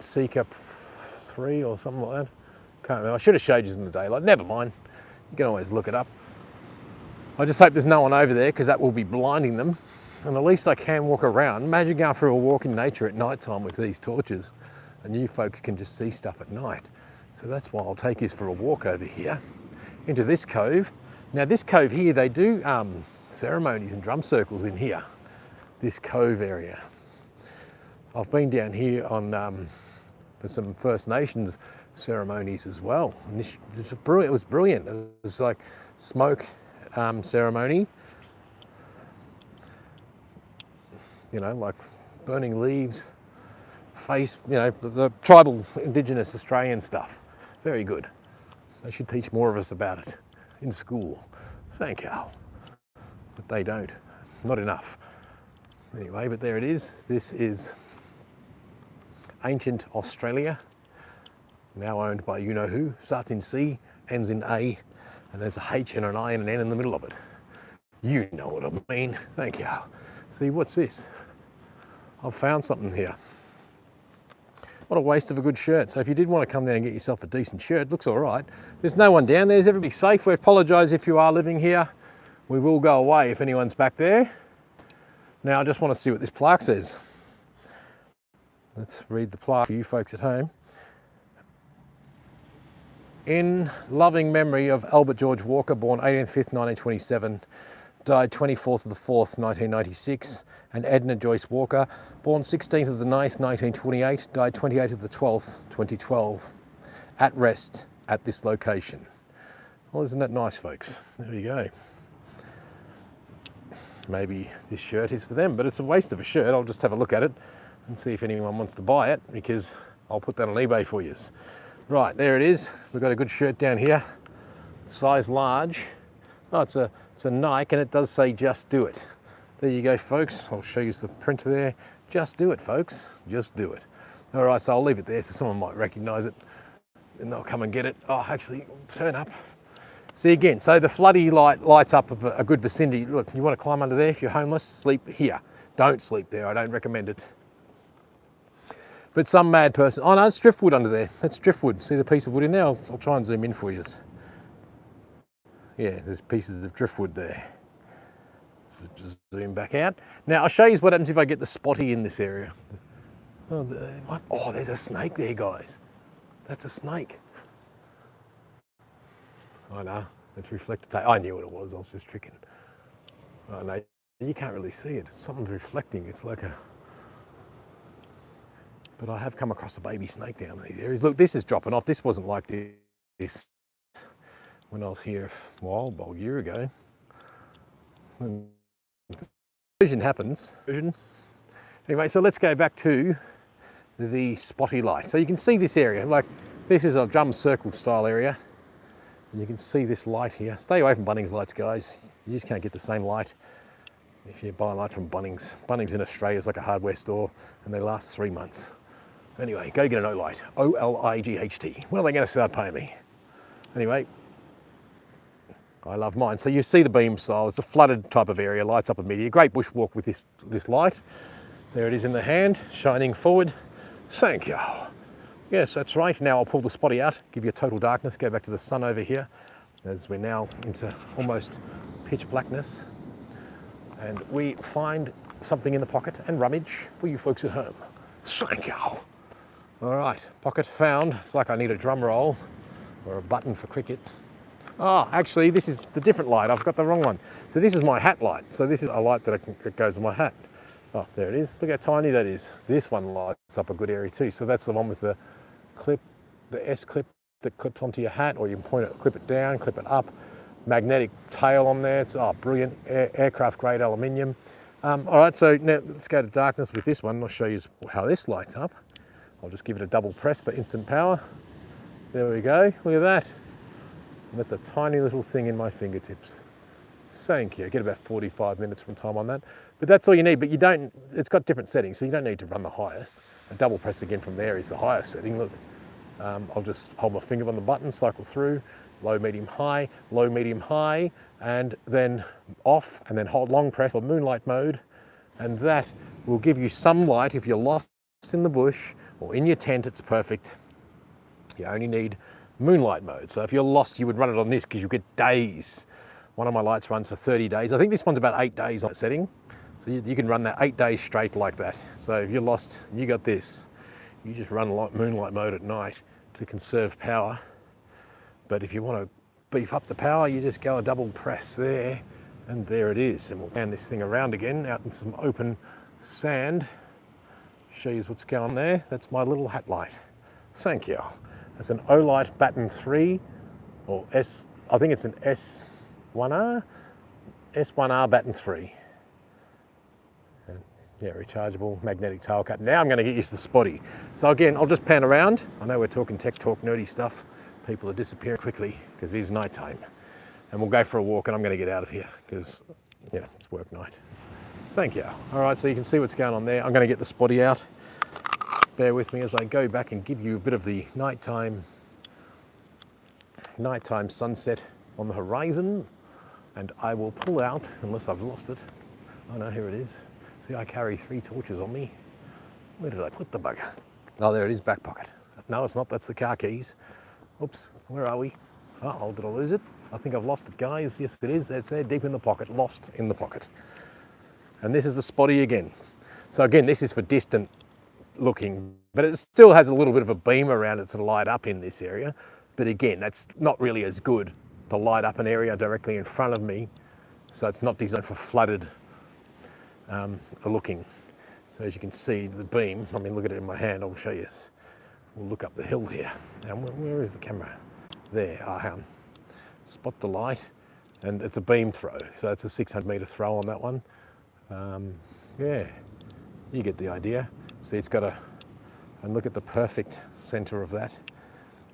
Seeker 3 or something like that. Can't remember. I should have showed you in the daylight. Never mind. You can always look it up. I just hope there's no one over there because that will be blinding them. And at least I can walk around. Imagine going for a walk in nature at night time with these torches, and you folks can just see stuff at night. So that's why I'll take you for a walk over here into this cove. Now this cove here, they do ceremonies and drum circles in here, this cove area. I've been down here on for some First Nations ceremonies as well. And it was brilliant. It was like smoke ceremony, you know, like burning leaves, face, you know, the tribal Indigenous Australian stuff. Very good. They should teach more of us about it in school. Thank you. But they don't. Not enough. Anyway, but there it is. This is ancient Australia, now owned by you-know-who. Starts in C, ends in A, and there's a H and an I and an N in the middle of it. You know what I mean. Thank you. See, what's this? I've found something here. What a waste of a good shirt. So if you did want to come down and get yourself a decent shirt, looks all right. There's no one down there. Is everybody safe? We apologise if you are living here. We will go away if anyone's back there. Now I just want to see what this plaque says. Let's read the plaque for you folks at home. In loving memory of Albert George Walker, born 18th 5th 1927, died 24th of the 4th 1996, and Edna Joyce Walker, born 16th of the 9th 1928, died 28th of the 12th 2012, at rest at this location. Well, isn't that nice, folks? There you go. Maybe this shirt is for them, but it's a waste of a shirt. I'll just have a look at it and see if anyone wants to buy it, because I'll put that on eBay for you. Right, there it is. We've got a good shirt down here, size large. Oh, it's a Nike, and it does say "Just Do It." there you go, folks. I'll show you the printer there. Just do it, folks. Just do it. All right, so I'll leave it there so someone might recognise it and they'll come and get it. Oh, actually, turn up. See again, so the floody light lights up of a good vicinity. Look, you want to climb under there if you're homeless, sleep here. Don't sleep there, I don't recommend it. But some mad person, oh no, it's driftwood under there. That's driftwood. See the piece of wood in there? I'll try and zoom in for you. Yeah, there's pieces of driftwood there. So just zoom back out. Now I'll show you what happens if I get the spotty in this area. Oh, what? Oh, there's a snake there, guys. That's a snake. I know, it's reflected tape. I knew what it was, I was just tricking. Oh no, you can't really see it. It's something reflecting. It's like a... But I have come across a baby snake down in these areas. Look, this is dropping off. This wasn't like this when I was here a year ago. Vision happens. Anyway, so let's go back to the spotty light. So you can see this area, like this is a drum circle style area. And you can see this light here. Stay away from Bunnings lights, guys. You just can't get the same light if you buy a light from Bunnings. Bunnings in Australia is like a hardware store and they last 3 months. Anyway, go get an O-light, O-L-I-G-H-T. When are they going to start paying me? Anyway, I love mine. So you see the beam style, it's a flooded type of area, lights up immediately. Great bushwalk with this light. There it is in the hand, shining forward. Thank you. Yes, that's right. Now I'll pull the spotty out, give you a total darkness, go back to the sun over here, as we're now into almost pitch blackness. And we find something in the pocket and rummage for you folks at home. Thank you. All right, pocket found. It's like I need a drum roll or a button for cricket. Oh, actually, this is the different light. I've got the wrong one. So this is my hat light. So this is a light that goes on my hat. Oh, there it is. Look how tiny that is. This one lights up a good area too. So that's the one with the clip, the S clip that clips onto your hat, or you can point it, clip it down, clip it up. Magnetic tail on there. It's brilliant. Aircraft grade aluminium. All right, so now let's go to darkness with this one. I'll show you how this lights up. I'll just give it a double press for instant power. There we go. Look at that. That's a tiny little thing in my fingertips. Thank you. I get about 45 minutes from time on that. But that's all you need, but you don't, it's got different settings, so you don't need to run the highest. A double press again from there is the highest setting. Look, I'll just hold my finger on the button, cycle through, low, medium, high, and then off, and then hold long press for moonlight mode. And that will give you some light. If you're lost in the bush or in your tent, it's perfect. You only need moonlight mode. So if you're lost, you would run it on this because you get days. One of my lights runs for 30 days. I think this one's about 8 days on that setting. So you can run that 8 days straight like that. So if you're lost and you got this, you just run moonlight mode at night to conserve power. But if you want to beef up the power, you just go a double press there, and there it is. And we'll pan this thing around again out in some open sand. Show you what's going on there. That's my little hat light. Thank you. That's an O-light Batten 3, or S, I think it's an S1R Batten 3. Yeah, rechargeable magnetic tail cap. Now I'm going to get used to the spotty. So again, I'll just pan around. I know we're talking tech talk, nerdy stuff. People are disappearing quickly because it is night time. And we'll go for a walk, and I'm going to get out of here because, yeah, it's work night. Thank you. All right, so you can see what's going on there. I'm going to get the spotty out. Bear with me as I go back and give you a bit of the nighttime sunset on the horizon. And I will pull out, unless I've lost it. Oh no, here it is. See, I carry 3 torches on me. Where did I put the bugger? Oh, there it is, back pocket. No, it's not, that's the car keys. Oops, where are we? Uh-oh, did I lose it? I think I've lost it, guys. Yes, it is. It's there, deep in the pocket, lost in the pocket. And this is the spotty again. So again, this is for distant looking, but it still has a little bit of a beam around it to light up in this area. But again, that's not really as good to light up an area directly in front of me. So it's not designed for flooded looking. So as you can see, the beam, I mean, look at it in my hand, I'll show you. We'll look up the hill here. And where is the camera? There, spot the light, and it's a beam throw. So it's a 600-meter throw on that one. Yeah, you get the idea. See, it's got and look at the perfect center of that.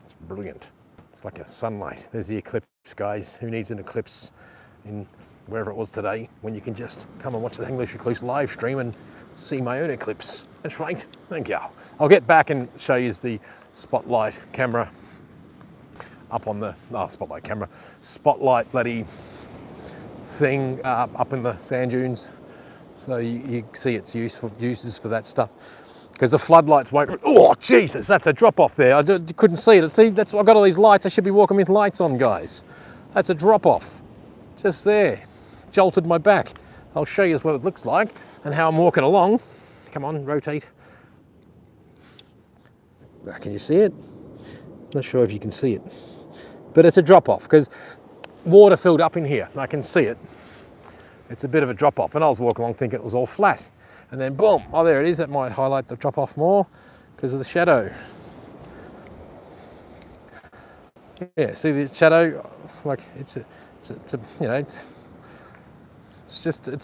It's brilliant. It's like a sunlight. There's the eclipse, guys. Who needs an eclipse in wherever it was today, when you can just come and watch the English Recluse live stream and see my own eclipse. That's right, thank you. I'll get back and show you the spotlight camera up on the, spotlight bloody thing up in the sand dunes. So you see its uses for that stuff. Because the floodlights won't, oh Jesus, that's a drop off there. I couldn't see it. See, I've got all these lights. I should be walking with lights on, guys. That's a drop off, just there. Jolted my back. I'll show you what it looks like and how I'm walking along. Come on, rotate. Can you see it? Not sure if you can see it, but it's a drop off because water filled up in here. I can see it. It's a bit of a drop off, and I was walking along thinking it was all flat, and then boom, oh there it is. That might highlight the drop off more because of the shadow. Yeah, see the shadow? Like it's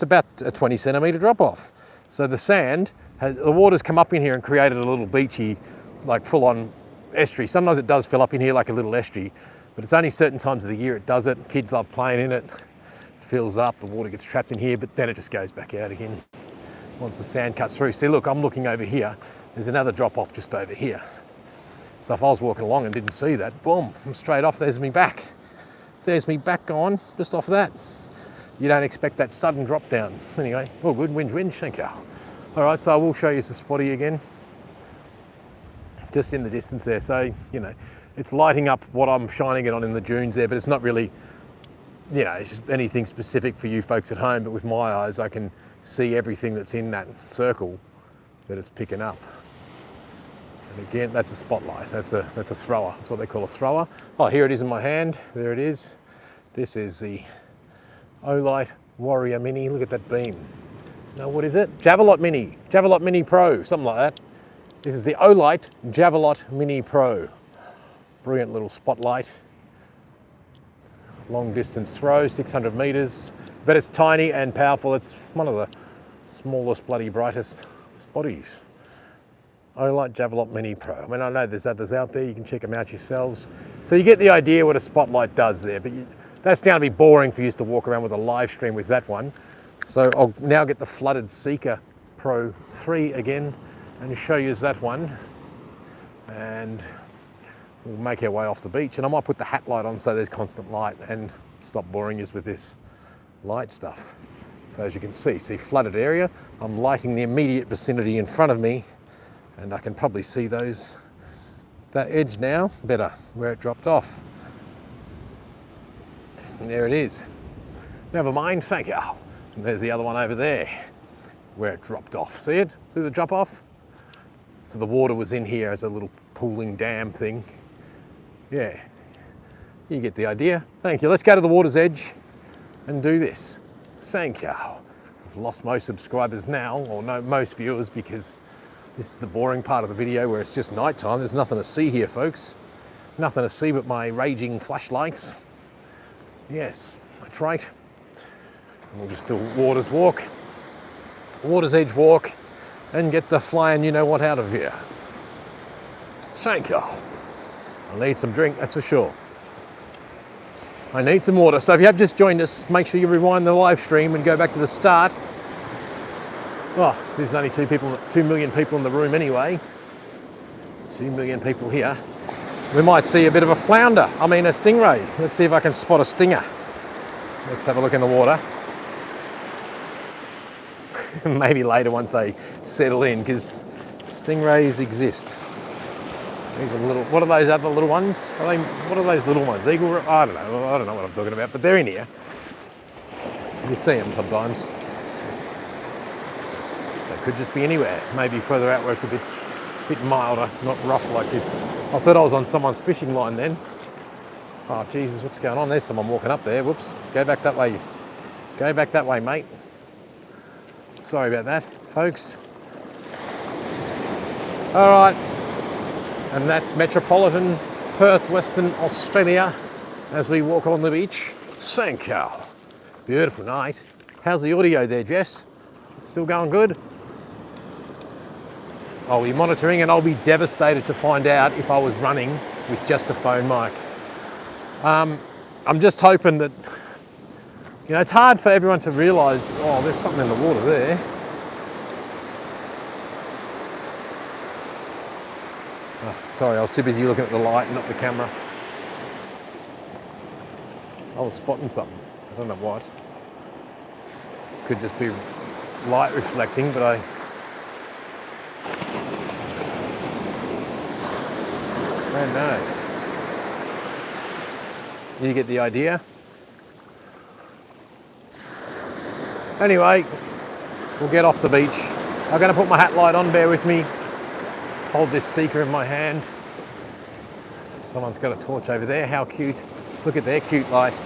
about a 20 centimetre drop off. So the sand, the water's come up in here and created a little beachy, like full on estuary. Sometimes it does fill up in here like a little estuary, but it's only certain times of the year it does it. Kids love playing in it. It fills up, the water gets trapped in here, but then it just goes back out again once the sand cuts through. See, look, I'm looking over here. There's another drop off just over here. So if I was walking along and didn't see that, boom, I'm straight off. There's me back. There's me back gone, just off that. You don't expect that sudden drop down. Anyway, all good, winch, thank you. All right, so I will show you the spotty again. Just in the distance there. So, you know, it's lighting up what I'm shining it on in the dunes there, but it's not really, you know, it's just anything specific for you folks at home. But with my eyes, I can see everything that's in that circle that it's picking up. And again, that's a spotlight. That's a thrower. That's what they call a thrower. Oh, here it is in my hand. There it is. This is the Olight Warrior Mini. Look at that beam. Now, what is it? Javelot Mini Pro, something like that. This is the Olight Javelot Mini Pro. Brilliant little spotlight. Long distance throw, 600 meters, but it's tiny and powerful. It's one of the smallest, bloody brightest spotties. Olight Javelot Mini Pro. I mean, I know there's others out there. You can check them out yourselves. So you get the idea what a spotlight does there, but that's going to be boring for you to walk around with a live stream with that one. So I'll now get the flooded Seeker Pro 3 again and show you that one. And we'll make our way off the beach. And I might put the hat light on so there's constant light and stop boring us with this light stuff. So as you can see flooded area. I'm lighting the immediate vicinity in front of me, and I can probably see that edge now better where it dropped off. And there it is. Never mind, thank you. And there's the other one over there where it dropped off. See it? See the drop off? So the water was in here as a little pooling dam thing. Yeah, you get the idea. Thank you. Let's go to the water's edge and do this. Thank you. I've lost most subscribers now, or no, most viewers, because this is the boring part of the video where it's just nighttime. There's nothing to see here, folks. Nothing to see but my raging flashlights. Yes, that's right. And we'll just do a water's edge walk, and get the flying you know what out of here. Thank you. I need some drink, that's for sure. I need some water. So if you have just joined us, make sure you rewind the live stream and go back to the start. Oh, there's only 2 million people in the room anyway. 2 million people here. We might see a bit of a flounder, a stingray. Let's see if I can spot a stinger. Let's have a look in the water. Maybe later once they settle in, because stingrays exist. Even little, what are those other little ones? What are those little ones? Eagle? I don't know what I'm talking about, but they're in here. You see them sometimes. They could just be anywhere. Maybe further out where it's a bit milder, not rough like this. I thought I was on someone's fishing line then. Oh Jesus, what's going on? There's someone walking up there. Whoops. Go back that way. Go back that way, mate. Sorry about that, folks. All right. And that's metropolitan Perth, Western Australia, as we walk on the beach. Thank you. Beautiful night. How's the audio there, Jess? Still going good? I'll be monitoring, and I'll be devastated to find out if I was running with just a phone mic. I'm just hoping that You know, it's hard for everyone to realise, oh, there's something in the water there. Oh, sorry, I was too busy looking at the light and not the camera. I was spotting something. I don't know what. Could just be light reflecting, but I don't know. You get the idea? Anyway, we'll get off the beach. I'm going to put my hat light on, bear with me. Hold this seeker in my hand. Someone's got a torch over there, how cute. Look at their cute light.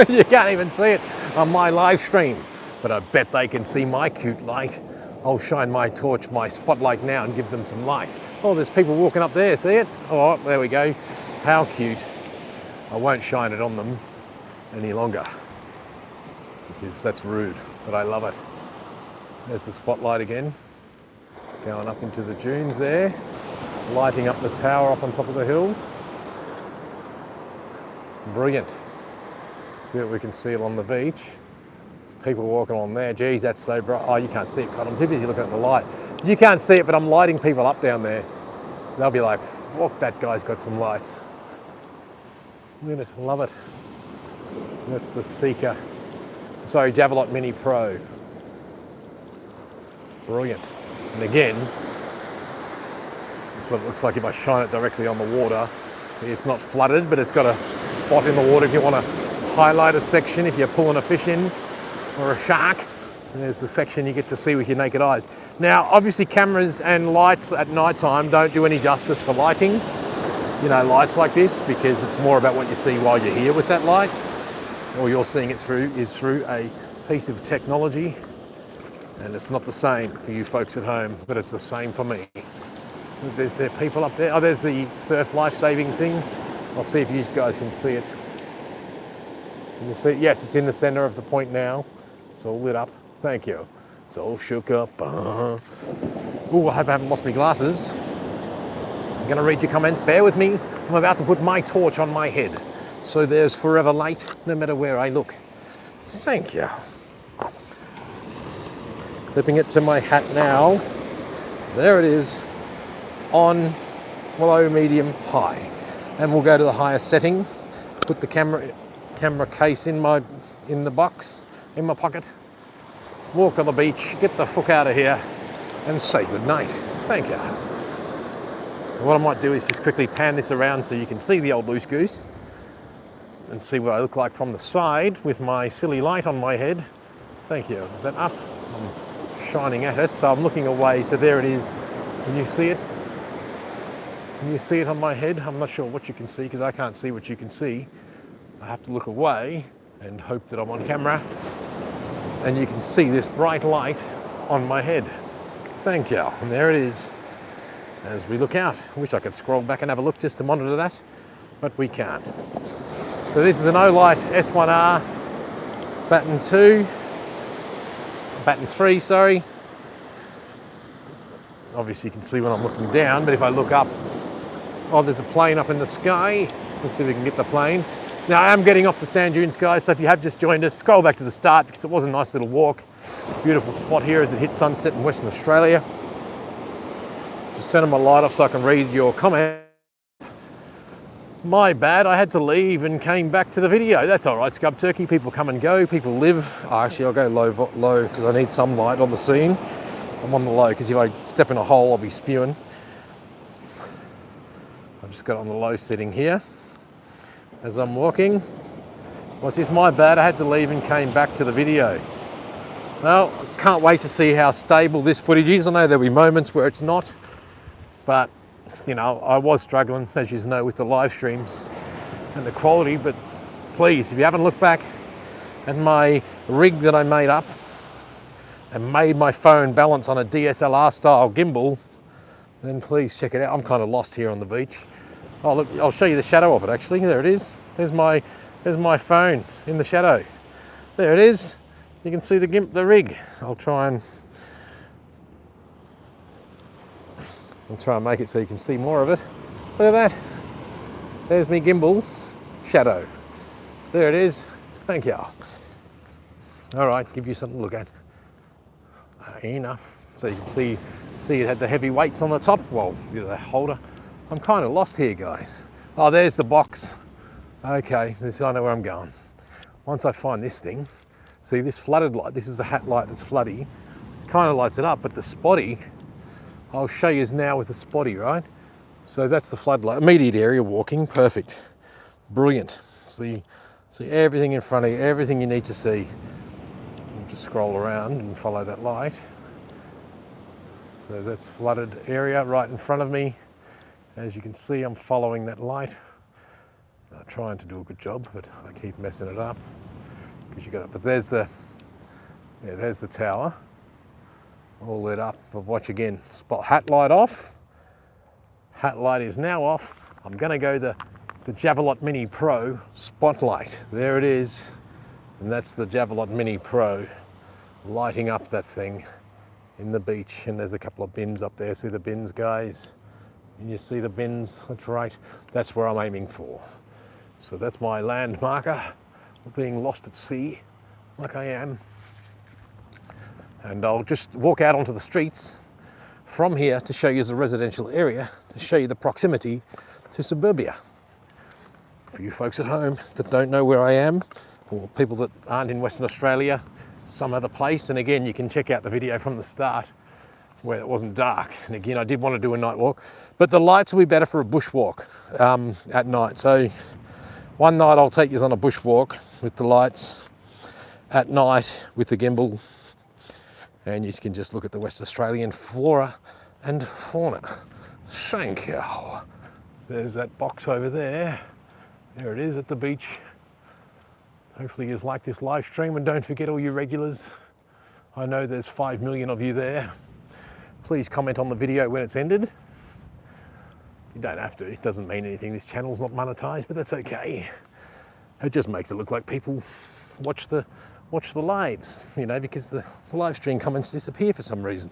You can't even see it on my live stream, but I bet they can see my cute light. I'll shine my torch, my spotlight now and give them some light. Oh, there's people walking up there, see it? Oh, there we go. How cute. I won't shine it on them any longer because that's rude, but I love it. There's the spotlight again, going up into the dunes there, lighting up the tower up on top of the hill. Brilliant. See what we can see along the beach. There's people walking on there. Geez, that's so bright. Oh, you can't see it, God. I'm too busy looking at the light. You can't see it, but I'm lighting people up down there. They'll be like, look, that guy's got some lights. Look at it, love it. That's the Seeker. Sorry, Javelot Mini Pro. Brilliant. And again, that's what it looks like if I shine it directly on the water. See, it's not flooded, but it's got a spot in the water if you want to highlight a section, if you're pulling a fish in or a shark. And there's the section you get to see with your naked eyes. Now, obviously cameras and lights at night time don't do any justice for lighting, you know, lights like this, because it's more about what you see while you're here with that light. All you're seeing it through is through a piece of technology, and it's not the same for you folks at home, but it's the same for me. There's there people up there. Oh, there's the surf life-saving thing. I'll see if you guys can see it. Can you see it? Yes, it's in the center of the point now. It's all lit up. Thank you. It's all shook up. Oh, I hope I haven't lost my glasses. I'm going to read your comments. Bear with me. I'm about to put my torch on my head, so there's forever light, no matter where I look. Thank you. Clipping it to my hat now. There it is. On, low, medium, high. And we'll go to the highest setting. Put the camera case in the box, in my pocket. Walk on the beach, get the fuck out of here, and say goodnight. Thank you. So what I might do is just quickly pan this around so you can see the old loose goose and see what I look like from the side with my silly light on my head. Thank you. Is that up? I'm shining at it, so I'm looking away. So there it is. Can you see it? Can you see it on my head? I'm not sure what you can see because I can't see what you can see. I have to look away and hope that I'm on camera and you can see this bright light on my head. Thank you. And there it is as we look out. I wish I could scroll back and have a look just to monitor that, but we can't. So this is an Olight S1R Batten 2, Batten 3, sorry. Obviously you can see when I'm looking down, but if I look up, oh, there's a plane up in the sky. Let's see if we can get the plane. Now I am getting off the sand dunes, guys, so if you have just joined us, scroll back to the start because it was a nice little walk. Beautiful spot here as it hits sunset in Western Australia. Just turning my light off so I can read your comment. My bad, I had to leave and came back to the video. That's all right, Scrub Turkey. People come and go, people live. Oh, actually, I'll go low because I need some light on the scene. I'm on the low because if I step in a hole, I'll be spewing. I've just got on the low setting here as I'm walking. Well, it's just my bad. I had to leave and came back to the video. Well, I can't wait to see how stable this footage is. I know there'll be moments where it's not, but you know, I was struggling, as you know, with the live streams and the quality, but please, if you haven't looked back at my rig that I made up and made my phone balance on a DSLR style gimbal, then please check it out. I'm kind of lost here on the beach. Oh look, I'll show you the shadow of it actually. There it is. There's my phone in the shadow. There it is. You can see the rig. I'll try and make it so you can see more of it. Look at that. There's me gimbal shadow. There it is. Thank you. All right, give you something to look at. Enough. So you can see it had the heavy weights on the top. Well, the holder. I'm kind of lost here, guys. Oh, there's the box. Okay, I know where I'm going. Once I find this thing, see this flooded light, this is the hat light that's floody. It kind of lights it up, but the spotty, I'll show you now with the spotty, right? So that's the floodlight. Immediate area walking, perfect. Brilliant. See everything in front of you, everything you need to see. Just scroll around and follow that light. So that's flooded area right in front of me. As you can see, I'm following that light. Trying to do a good job, but I keep messing it up. Because you got it. But there's the tower, all lit up. But watch again. Spot hat light off. Hat light is now off. I'm going to go the Javelot Mini Pro spotlight. There it is. And that's the Javelot Mini Pro lighting up that thing in the beach. And there's a couple of bins up there. See the bins, guys? And you see the bins? That's right. That's where I'm aiming for. So that's my land marker of being lost at sea, like I am. And I'll just walk out onto the streets from here to show you the residential area, to show you the proximity to suburbia. For you folks at home that don't know where I am, or people that aren't in Western Australia, some other place, and again, you can check out the video from the start where it wasn't dark. And again, I did want to do a night walk, but the lights will be better for a bushwalk at night. So one night I'll take you on a bushwalk with the lights at night with the gimbal, and you can just look at the West Australian flora and fauna. Thank you. There's that box over there. There it is at the beach. Hopefully you like this live stream, and don't forget all you regulars. I know there's 5 million of you there. Please comment on the video when it's ended. You don't have to, it doesn't mean anything. This channel's not monetized, but that's okay. It just makes it look like people watch the lives, you know, because the live stream comments disappear for some reason.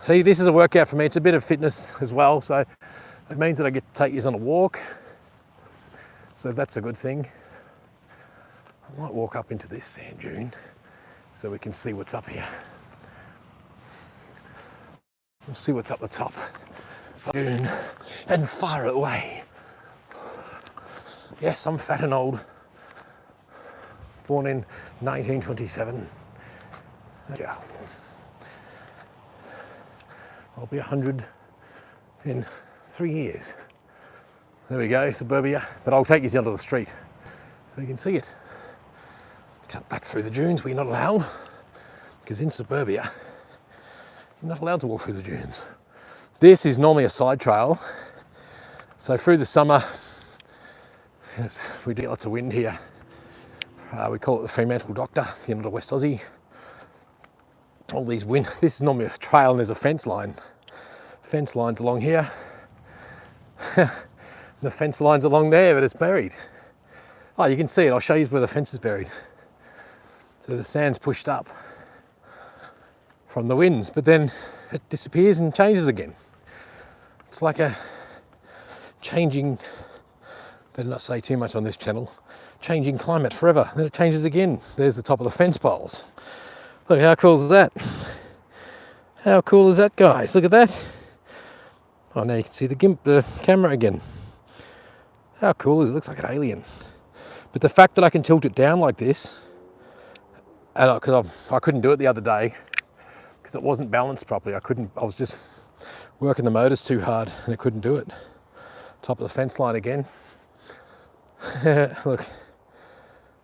See, this is a workout for me. It's a bit of fitness as well, so it means that I get to take you on a walk. So that's a good thing. I might walk up into this sand dune so we can see what's up here. We'll see what's up the top dune and far away. Yes, I'm fat and old. Born in 1927. Yeah. I'll be 100 in 3 years. There we go, suburbia. But I'll take you down to the street so you can see it. Cut back through the dunes, but you're not allowed, because in suburbia, you're not allowed to walk through the dunes. This is normally a side trail. So through the summer, we get lots of wind here. We call it the Fremantle Doctor, if you're not a West Aussie. All these wind, this is normally a trail and there's a fence line. Fence line's along here. The fence line's along there, but it's buried. Oh, you can see it, I'll show you where the fence is buried. So the sand's pushed up from the winds, but then it disappears and changes again. It's like a changing, better not say too much on this channel, changing climate forever. Then it changes again. There's the top of the fence poles. Look, how cool is that? How cool is that, guys? Look at that. Oh, now you can see the camera again. How cool is it? It looks like an alien. But the fact that I can tilt it down like this, and because I couldn't do it the other day, because it wasn't balanced properly. I was just working the motors too hard and I couldn't do it. Top of the fence line again. Look,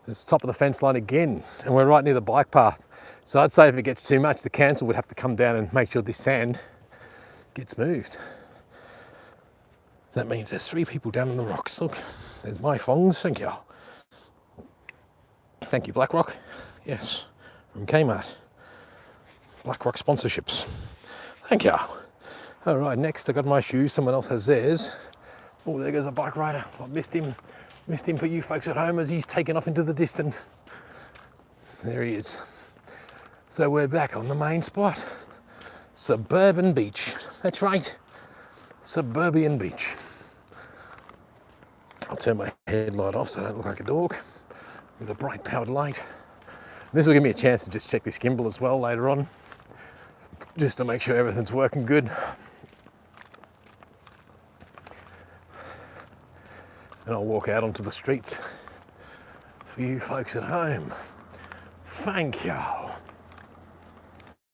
it's top of the fence line again, and we're right near the bike path. So I'd say if it gets too much, the council would have to come down and make sure this sand gets moved. That means there's 3 people down on the rocks. Look, there's my thongs, thank you. Thank you, BlackRock. Yes, from Kmart. BlackRock sponsorships. Thank you. All right, next I got my shoes. Someone else has theirs. Oh, there goes a bike rider. I missed him. Missed him for you folks at home as he's taken off into the distance. There he is. So we're back on the main spot. Suburban Beach. That's right. Suburban Beach. I'll turn my headlight off so I don't look like a dog with a bright powered light. This will give me a chance to just check this gimbal as well later on, just to make sure everything's working good. And I'll walk out onto the streets for you folks at home. Thank you.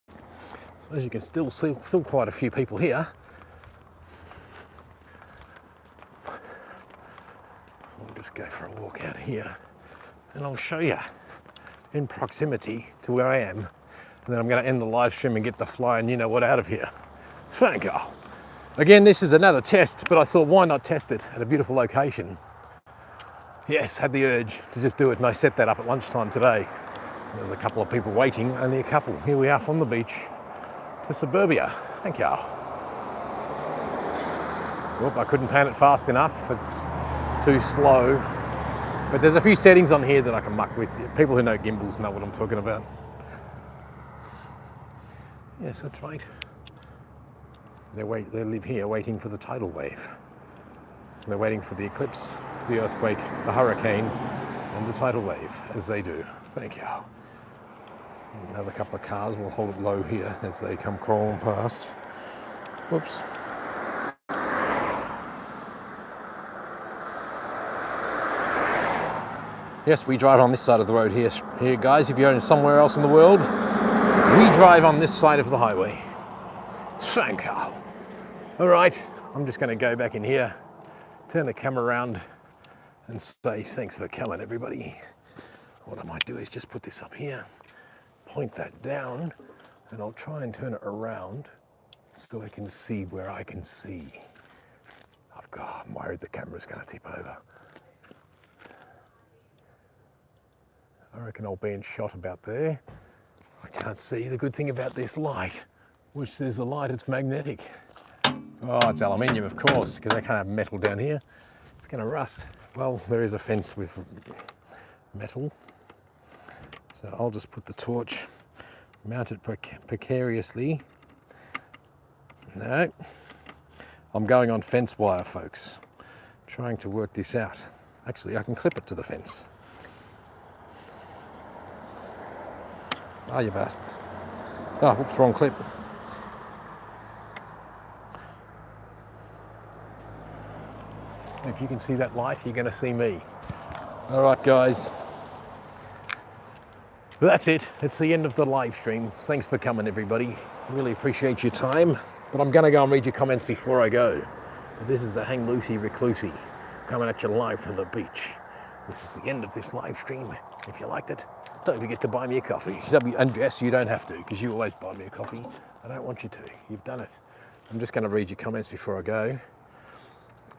So as you can still see, still quite a few people here. We'll just go for a walk out here and I'll show you in proximity to where I am. And then I'm going to end the live stream and get the fly and you know what out of here. Thank you. Again, this is another test, but I thought why not test it at a beautiful location. Yes, had the urge to just do it, and I set that up at lunchtime today. There was a couple of people waiting, only a couple. Here we are from the beach to suburbia. Thank you. Whoop, I couldn't pan it fast enough. It's too slow. But there's a few settings on here that I can muck with. People who know gimbals know what I'm talking about. Yes, that's right. They live here waiting for the tidal wave. They're waiting for the eclipse, the earthquake, the hurricane, and the tidal wave, as they do. Thank you. Another couple of cars, we'll hold it low here as they come crawling past. Whoops. Yes, we drive on this side of the road here guys. If you're somewhere else in the world, we drive on this side of the highway. Thank you. All right, I'm just going to go back in here, turn the camera around and say thanks for coming, everybody. What I might do is just put this up here, point that down, and I'll try and turn it around so I can see where I can see. I'm worried the camera's going to tip over. I reckon I'll be in shot about there. I can't see. The good thing about this light, which there's a light, it's magnetic. Oh, it's aluminium, of course, because I can't have metal down here. It's going to rust. Well, there is a fence with metal. So I'll just put the torch, mount it precariously. No, I'm going on fence wire, folks. Trying to work this out. Actually, I can clip it to the fence. Ah, you bastard. Oh, whoops, wrong clip. If you can see that light, you're going to see me. All right, guys. But that's it. It's the end of the live stream. Thanks for coming, everybody. Really appreciate your time. But I'm going to go and read your comments before I go. But this is the Hang Loosey Reclusey coming at you live from the beach. This is the end of this live stream. If you liked it, don't forget to buy me a coffee. And yes, you don't have to, because you always buy me a coffee. I don't want you to. You've done it. I'm just going to read your comments before I go.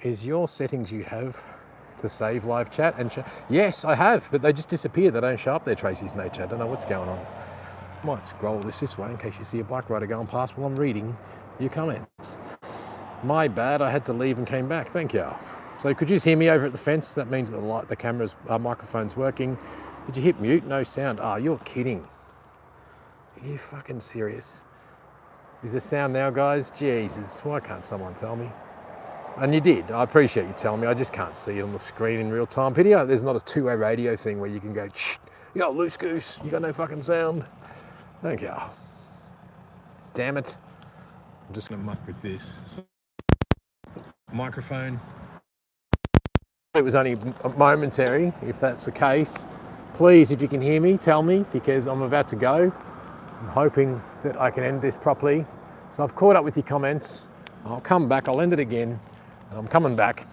Is your settings you have to save live chat? And yes, I have, but they just disappear. They don't show up there, Tracy's nature. I don't know what's going on. I might scroll this way in case you see a bike rider going past while I'm reading your comments. My bad, I had to leave and came back. Thank you. So could you just hear me over at the fence? That means that the camera's microphone's working. Did you hit mute? No sound. Oh, you're kidding. Are you fucking serious? Is there sound now, guys? Jesus, why can't someone tell me? And you did. I appreciate you telling me. I just can't see it on the screen in real time. Pity there's not a two-way radio thing where you can go, shh, you got loose goose, you got no fucking sound. Thank you. Damn it. I'm just gonna muck with this. So, microphone. It was only momentary. If that's the case, please, if you can hear me, tell me, because I'm about to go. I'm hoping that I can end this properly. So I've caught up with your comments. I'll come back, I'll end it again, and I'm coming back.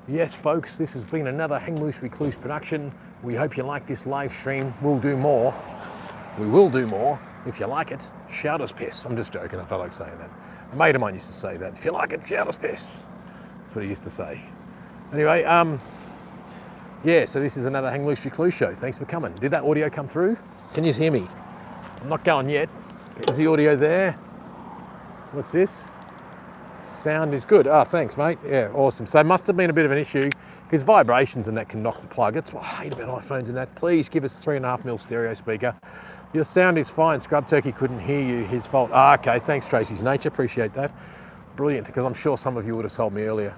Yes, folks, this has been another Hang Loose Recluse production. We hope you like this live stream. We'll do more. We will do more. If you like it, shout us piss. I'm just joking, I felt like saying that. A mate of mine used to say that. If you like it, shout us piss. That's what he used to say. Anyway, yeah, so this is another Hang Loose Recluse show. Thanks for coming. Did that audio come through? Can you hear me? I'm not going yet. Is the audio there? What's this? Sound is good. Oh, thanks, mate. Yeah, awesome. So it must have been a bit of an issue because vibrations and that can knock the plug. That's what I hate about iPhones and that. Please give us a 3.5mm stereo speaker. Your sound is fine. Scrub Turkey couldn't hear you. His fault. Ah, okay. Thanks, Tracy's Nature. Appreciate that. Brilliant, because I'm sure some of you would have told me earlier.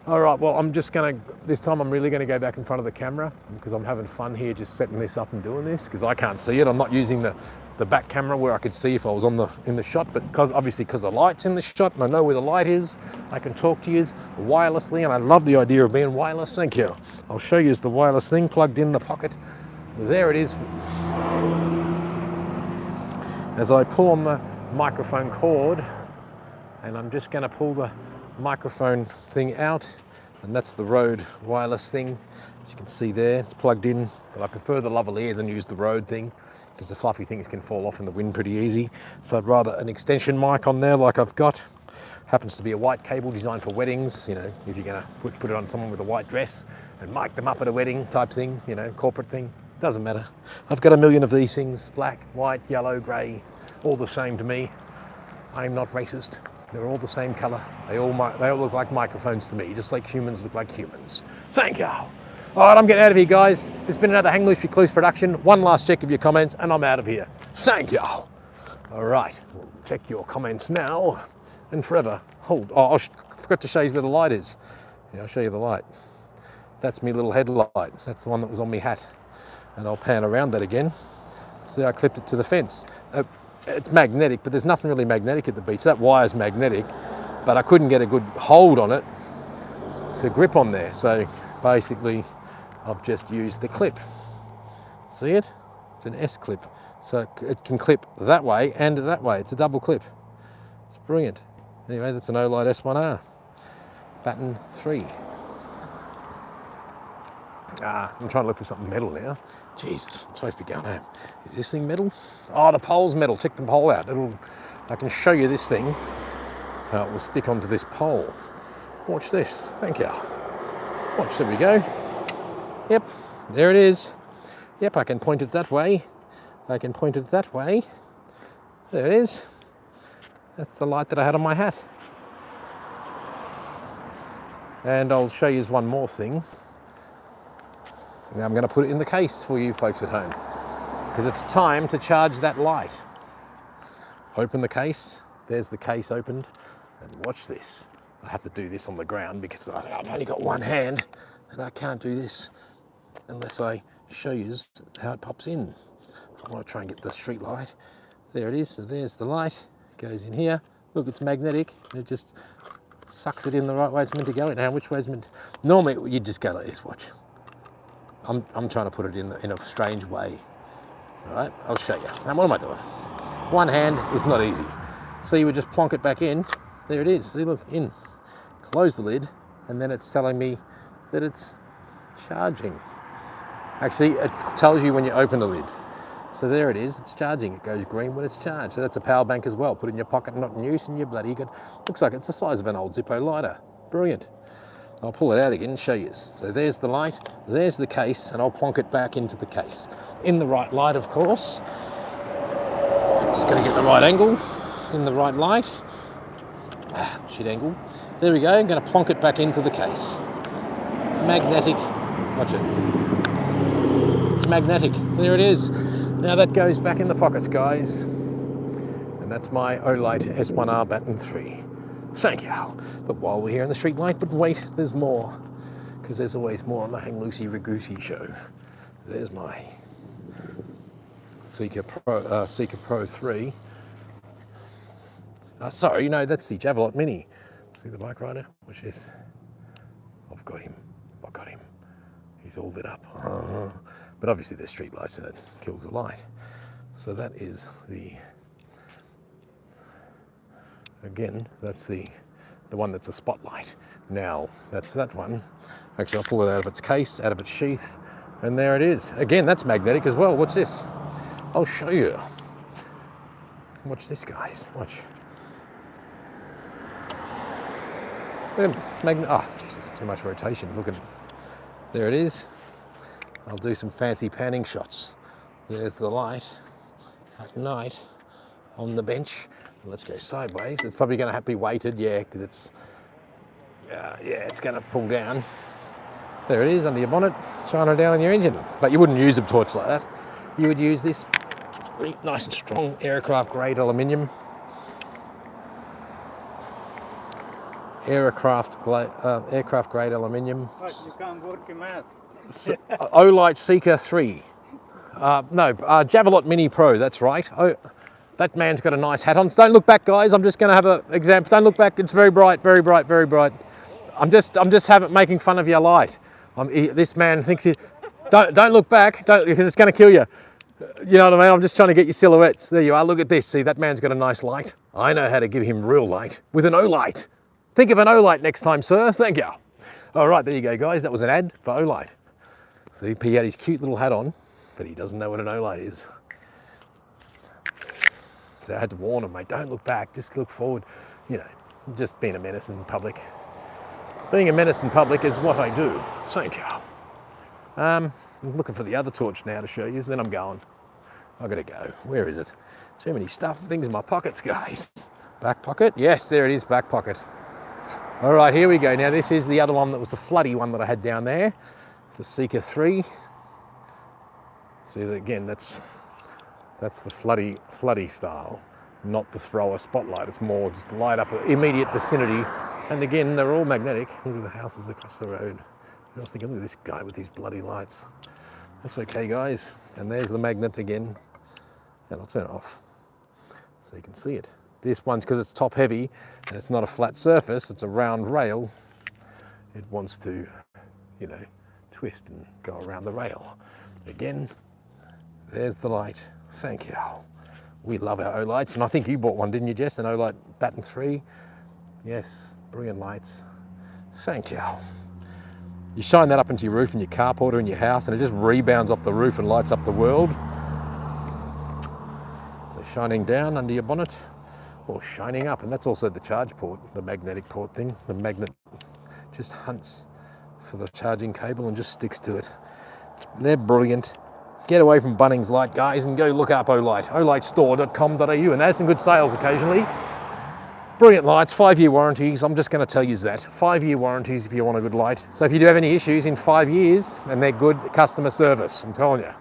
All right, well, I'm just gonna, this time I'm really gonna go back in front of the camera because I'm having fun here just setting this up and doing this because I can't see it. I'm not using the back camera where I could see if I was in the shot, but obviously because the light's in the shot and I know where the light is, I can talk to you wirelessly, and I love the idea of being wireless. Thank you. I'll show you the wireless thing plugged in the pocket. There it is. As I pull on the microphone cord, and I'm just gonna pull the microphone thing out, and that's the Rode wireless thing. As you can see there, it's plugged in, but I prefer the lavalier than use the Rode thing because the fluffy things can fall off in the wind pretty easy. So I'd rather an extension mic on there like I've got. Happens to be a white cable designed for weddings, you know, if you're gonna put it on someone with a white dress and mic them up at a wedding type thing, you know, corporate thing, doesn't matter. I've got a million of these things, black, white, yellow, grey, all the same to me. I'm not racist. They're all the same colour. They all look like microphones to me, just like humans look like humans. Thank you. All right, I'm getting out of here, guys. It's been another Hang Loose Recluse production. One last check of your comments, and I'm out of here. Thank you. All right, we'll check your comments now and forever. Hold. Oh, I forgot to show you where the light is. Yeah, I'll show you the light. That's my little headlight. That's the one that was on my hat. And I'll pan around that again. See, I clipped it to the fence. It's magnetic, but there's nothing really magnetic at the beach. That wire's magnetic, but I couldn't get a good hold on it to grip on there. So basically, I've just used the clip. See it? It's an S clip. So it can clip that way and that way. It's a double clip. It's brilliant. Anyway, that's an Olight S1R. Batten 3. I'm trying to look for something metal now. Jesus, I'm supposed to be going home. Is this thing metal? Oh, the pole's metal. Take the pole out. I can show you this thing. It will stick onto this pole. Watch this. Thank you. Watch, there we go. Yep, there it is. Yep, I can point it that way. I can point it that way. There it is. That's the light that I had on my hat. And I'll show you one more thing. Now I'm going to put it in the case for you folks at home because it's time to charge that light. Open the case. There's the case opened. And watch this. I have to do this on the ground because I've only got one hand and I can't do this unless I show you how it pops in. I want to try and get the street light. There it is. So there's the light. It goes in here. Look, it's magnetic. It just sucks it in the right way it's meant to go. Now, which way is meant to... Normally, you'd just go like this, watch. I'm trying to put it in a strange way. All right, I'll show you. Now, what am I doing? One hand is not easy. So you would just plonk it back in. There it is. See, look, in. Close the lid, and then it's telling me that it's charging. Actually, it tells you when you open the lid. So there it is, it's charging. It goes green when it's charged. So that's a power bank as well. Put it in your pocket, not in use, and you're bloody good. Looks like it's the size of an old Zippo lighter. Brilliant. I'll pull it out again and show you. So there's the light, there's the case, and I'll plonk it back into the case. In the right light, of course. Just gonna get the right angle, in the right light. Shit angle. There we go, I'm gonna plonk it back into the case. Magnetic, watch it. It's magnetic, there it is. Now that goes back in the pockets, guys. And that's my Olight S1R Batten 3. Thank you. But while we're here in the street light, but wait, there's more. Because there's always more on the Hang Loosey Ragoosey show. There's my Seeker Pro 3. Sorry, no, that's the Javelot Mini. See the bike rider? Watch this. I've got him. I got him. He's all lit up. But obviously there's street lights and it kills the light. So that is the... Again, that's the one that's a spotlight. Now, that's that one. Actually, I'll pull it out of its case, out of its sheath, and there it is. Again, that's magnetic as well. Watch this. I'll show you. Watch this, guys. Watch. Look at oh, Jesus, too much rotation. Look at it. There it is. I'll do some fancy panning shots. There's the light at night on the bench. Let's go sideways. It's probably going to have to be weighted, yeah, because it's, it's going to pull down. There it is under your bonnet, shining down on your engine. But you wouldn't use a torch like that. You would use this really nice and strong aircraft grade aluminium. aircraft grade aluminium. But you can't work him out. Olight Seeker 3. Javelot Mini Pro, that's right. Oh, that man's got a nice hat on. Don't look back, guys. I'm just going to have an example. Don't look back. It's very bright, very bright, very bright. I'm just making fun of your light. This man thinks he... Don't look back, because it's going to kill you. You know what I mean? I'm just trying to get your silhouettes. There you are. Look at this. See, that man's got a nice light. I know how to give him real light with an Olight. Think of an Olight next time, sir. Thank you. All right, there you go, guys. That was an ad for Olight. See, he had his cute little hat on, but he doesn't know what an Olight is. So I had to warn him, mate, don't look back, just look forward. You know, just being a menace in public. Being a menace in public is what I do. Thank you. I'm looking for the other torch now to show you, then I'm going. I've got to go. Where is it? Too many things in my pockets, guys. Back pocket? Yes, there it is, back pocket. All right, here we go. Now this is the other one that was the floody one that I had down there. The Seeker 3. See, again, that's the floody style, not the thrower spotlight. It's more just light up the immediate vicinity. And again, they're all magnetic. Look at the houses across the road. I was thinking, look at this guy with these bloody lights. That's okay, guys. And there's the magnet again. And I'll turn it off so you can see it. This one's, because it's top heavy and it's not a flat surface, it's a round rail. It wants to, you know, twist and go around the rail. Again, there's the light. Thank you. We love our Olights, and I think you bought one, didn't you, Jess? An Olight Baton 3. Yes, brilliant lights. Thank you. You shine that up into your roof and your carport or in your house, and it just rebounds off the roof and lights up the world. So shining down under your bonnet, or shining up, and that's also the charge port, the magnetic port thing. The magnet just hunts for the charging cable and just sticks to it. They're brilliant. Get away from Bunnings Light, guys, and go look up Olight, olightstore.com.au, and there's some good sales occasionally. Brilliant lights, 5-year warranties. I'm just going to tell you that. 5-year warranties if you want a good light. So if you do have any issues in 5 years, and they're good customer service, I'm telling you.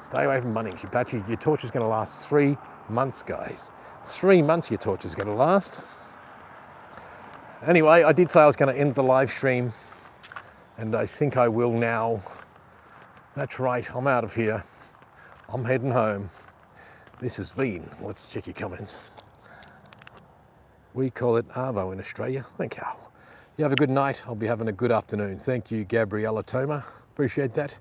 Stay away from Bunnings. Your torch is going to last 3 months, guys. 3 months your torch is going to last. Anyway, I did say I was going to end the live stream, and I think I will now. That's right, I'm out of here. I'm heading home. This has been, let's check your comments. We call it Arvo in Australia. Thank you. You have a good night. I'll be having a good afternoon. Thank you, Gabriella Toma. Appreciate that.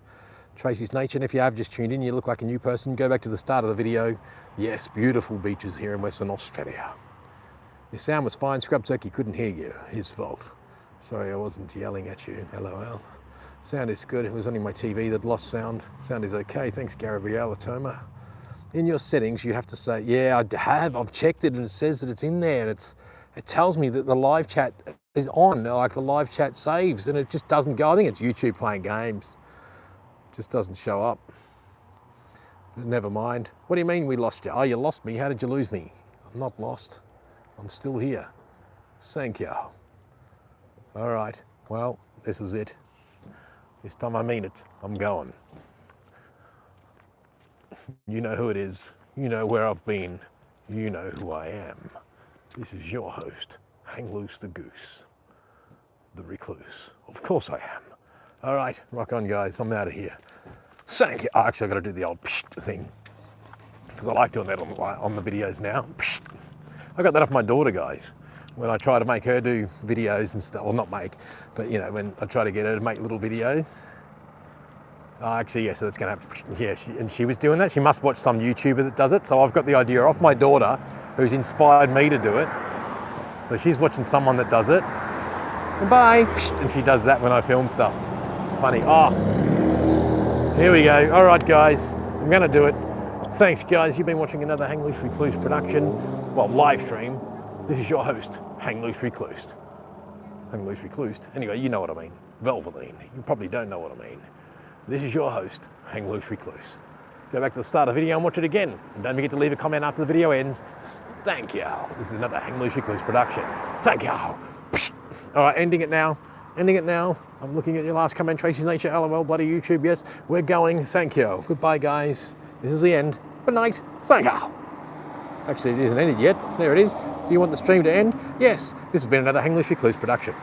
Tracy's Nature, and if you have just tuned in, you look like a new person, go back to the start of the video. Yes, beautiful beaches here in Western Australia. Your sound was fine, Scrub Turkey couldn't hear you. His fault. Sorry, I wasn't yelling at you. LOL. Sound is good. It was only my TV that lost sound. Sound is okay. Thanks, Gabriella Toma. In your settings, you have to say, yeah, I've checked it and it says that it's in there. It tells me that the live chat is on, like the live chat saves, and it just doesn't go. I think it's YouTube playing games. It just doesn't show up. But never mind. What do you mean we lost you? Oh, you lost me. How did you lose me? I'm not lost. I'm still here. Thank you. All right. Well, this is it. This time I mean it. I'm going. You know who it is. You know where I've been. You know who I am. This is your host, Hang Loose the Goose, the recluse. Of course I am. All right, rock on, guys. I'm out of here. Thank you. Actually, I've got to do the old psht thing, because I like doing that on the videos now. Psht. I got that off my daughter, guys. When I try to make her do videos and stuff, well, not make, but you know, when I try to get her to make little videos. Actually, yeah, so that's gonna happen. Yeah, she was doing that. She must watch some YouTuber that does it. So I've got the idea off my daughter, who's inspired me to do it. So she's watching someone that does it. Bye. And she does that when I film stuff. It's funny. Oh, here we go. All right, guys, I'm gonna do it. Thanks, guys. You've been watching another Hang Loose Recluse production. Well, live stream. This is your host, Hang Loose Recluse. Hang Loose Recluse. Anyway, you know what I mean. Velveteen. You probably don't know what I mean. This is your host, Hang Loose Recluse. Go back to the start of the video and watch it again. And don't forget to leave a comment after the video ends. Thank you. This is another Hang Loose Recluse production. Thank you. All right, ending it now. Ending it now. I'm looking at your last comment, Tracy's Nature, LOL, bloody YouTube. Yes, we're going. Thank you. Goodbye, guys. This is the end. Good night. Thank you. Actually, it isn't ended yet. There it is. Do you want the stream to end? Yes. This has been another Hanglish Recluse production.